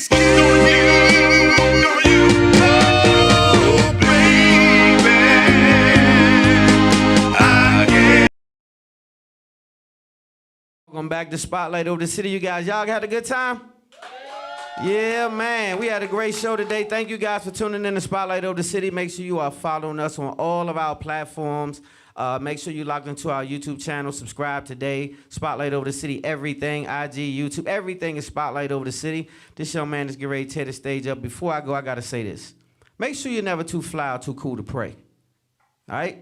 K: always kid on you. Oh, baby, I get.
B: Welcome back to Spotlight Over the City, you guys. Y'all had a good time? Yeah, man. We had a great show today. Thank you guys for tuning in to Spotlight Over the City. Make sure you are following us on all of our platforms. Make sure you log into our YouTube channel. Subscribe today. Spotlight Over the City, everything. IG, YouTube, everything is Spotlight Over the City. This young man is getting ready to tear the stage up. Before I go, I got to say this. Make sure you're never too fly or too cool to pray. All right?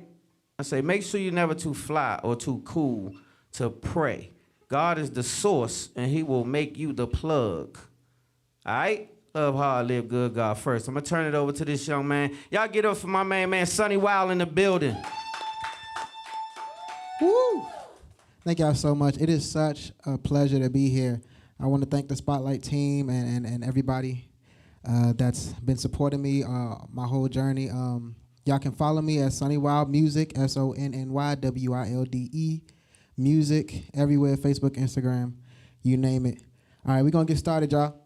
B: I say make sure you're never too fly or too cool to pray. God is the source, and he will make you the plug. All right? Love hard, live good, God first. I'm going to turn it over to this young man. Y'all get up for my man Sonny Wilde in the building.
M: Woo! Thank y'all so much. It is such a pleasure to be here. I want to thank the Spotlight team and everybody that's been supporting me my whole journey. Y'all can follow me at Sonny Wilde Music, SonnyWilde Music, everywhere, Facebook, Instagram, you name it. All right, we're going to get started, y'all.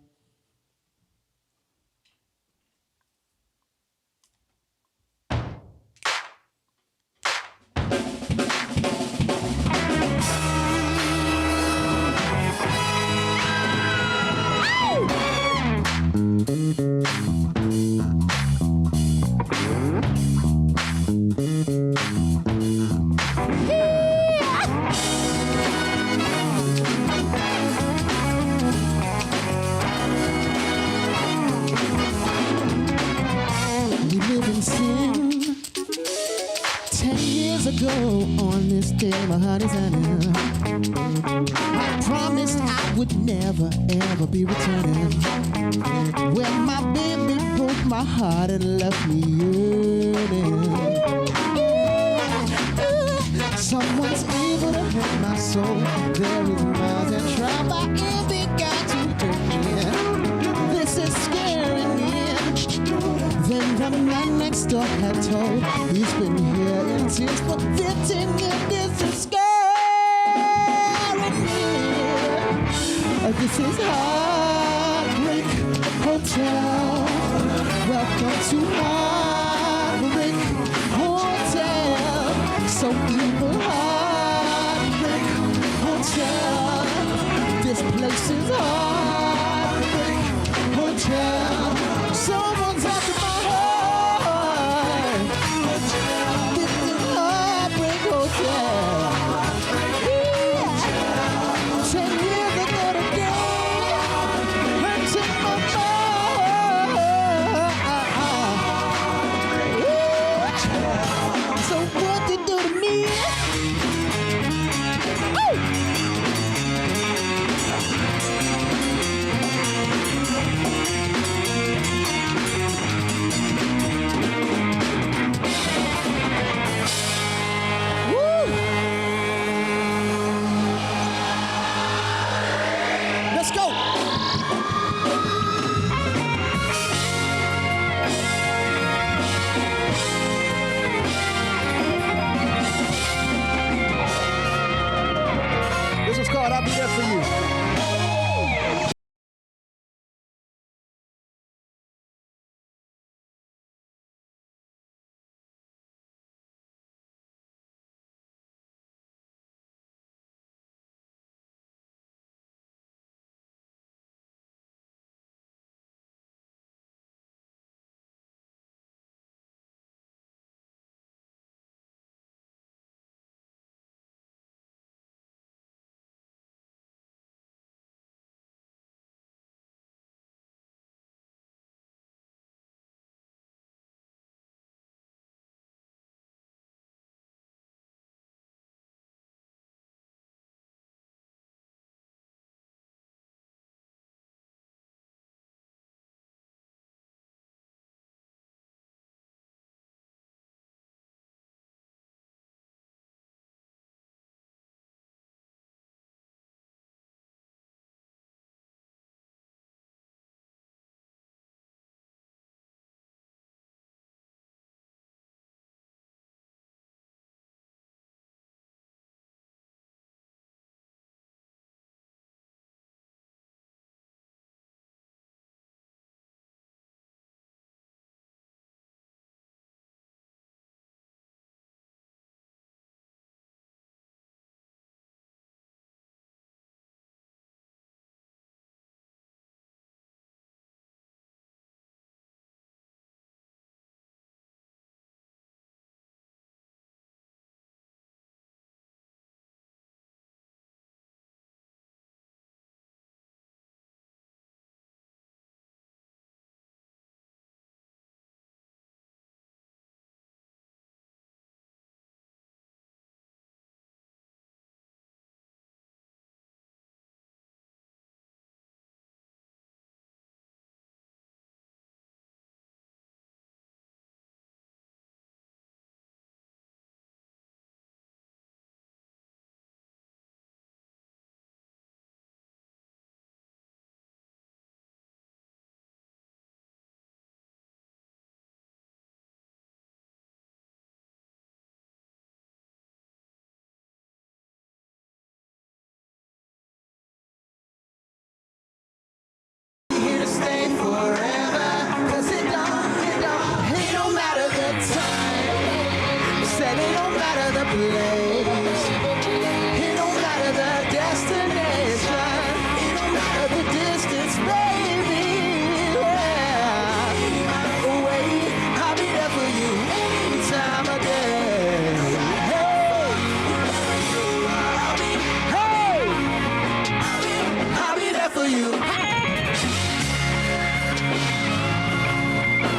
N: On this day, my honey's honey, I promised I would never, ever be returning. When my baby broke my heart and left me yearning. Someone's able to hurt my soul. There is miles and try my envy got to hurt me. This is scaring me. Then the man next door had told he's been here in tears for 15 years. This is scaring me. This is Heartbreak Hotel. Welcome to Heartbreak Hotel. So evil, Heartbreak Hotel. This place is Heartbreak Hotel. Someone's after my heart. This is Heartbreak Hotel. 10 years ago today, hurting my heart. So what they do to me? the place. It don't matter the destination. It don't matter the distance, baby. Yeah. Wait, I'll be there for you any time of day. Hey, I'll be there for you.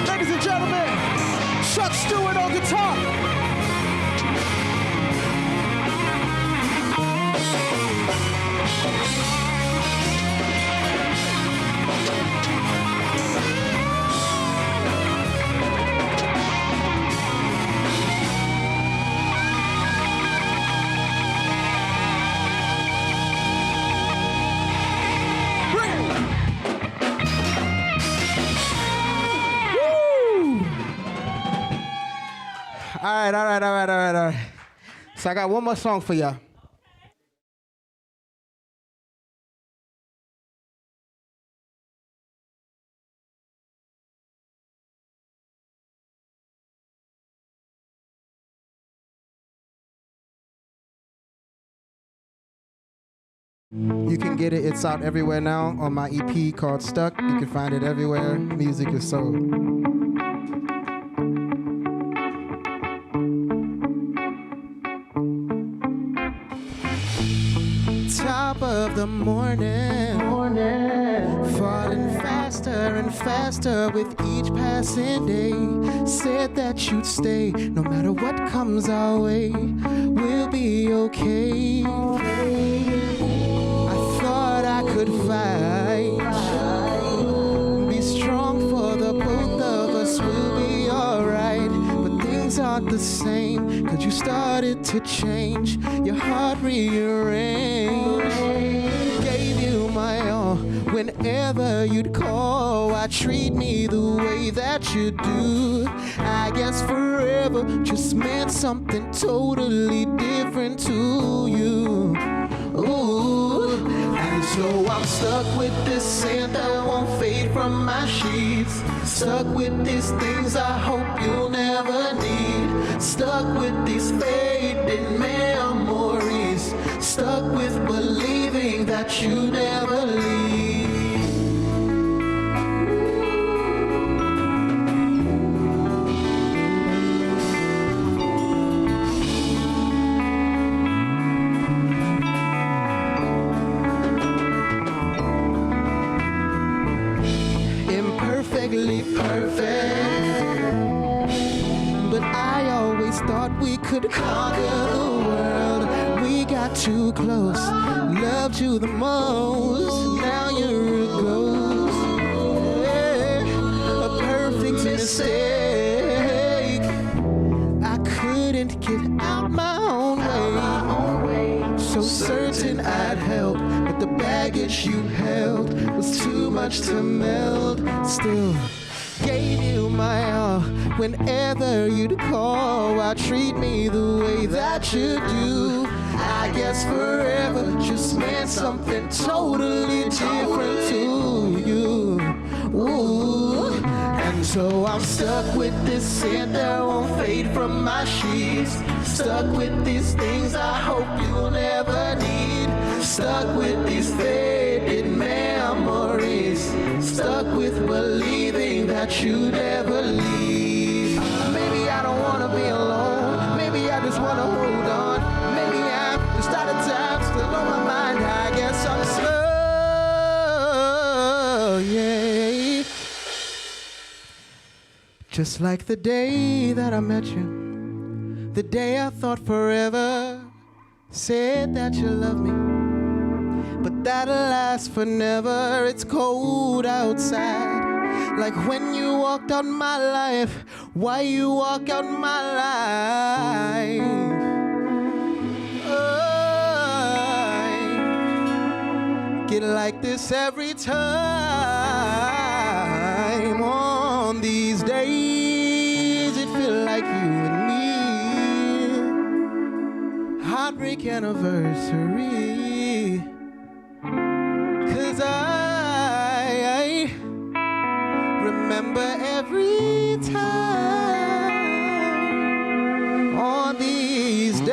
N: Ladies and gentlemen, Chuck Stewart on guitar. All right. So I got one more song for y'all. You can get it. It's out everywhere now on my EP called Stuck. You can find it everywhere. Music is sold. Top of the morning, falling faster and faster with each passing day. Said that you'd stay, no matter what comes our way, we'll be okay. I thought I could fight, be strong for the both of us, we'll be alright. But things aren't the same, 'cause you started to change, your heart rearranged. Gave you my all, whenever you'd call, why treat me the way that you do? I guess forever just meant something totally different to you. Ooh, and so I'm stuck with this sand that won't fade from my sheets. Stuck with these things I hope you'll never need. Stuck with these faded memories. Stuck with believing that you never leave. Imperfectly perfect, but I always thought we could conquer the world. We got too close, loved you the most, now you're a ghost. Yeah, a perfect mistake. I couldn't get out my own way. So certain I'd help, but the baggage you held was too much to meld. Still gave you my all, whenever you'd call, why treat me the way that you do? I guess forever just meant something totally different to you. Ooh, and so I'm stuck with this sand that won't fade from my sheets. Stuck with these things I hope you'll never need. Stuck with these faded memories. Stuck with believing that you never leave. Maybe I don't wanna be alone. Maybe I just wanna hold on. Maybe I'm just out of time, still on my mind. I guess I'm slow, yeah. Just like the day that I met you, the day I thought forever, said that you love me, but that'll last forever. It's cold outside, like when you walked out my life. Why you walk out my life? I get like this every time. On these days, it feel like you and me. Heartbreak anniversary. 'Cause I remember every time on these days.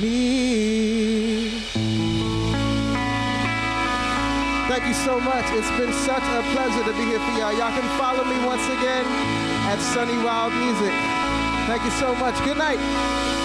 N: me. Thank you so much. It's been such a pleasure to be here for y'all. Y'all can follow me once again at Sonny Wilde Music. Thank you so much. Good night.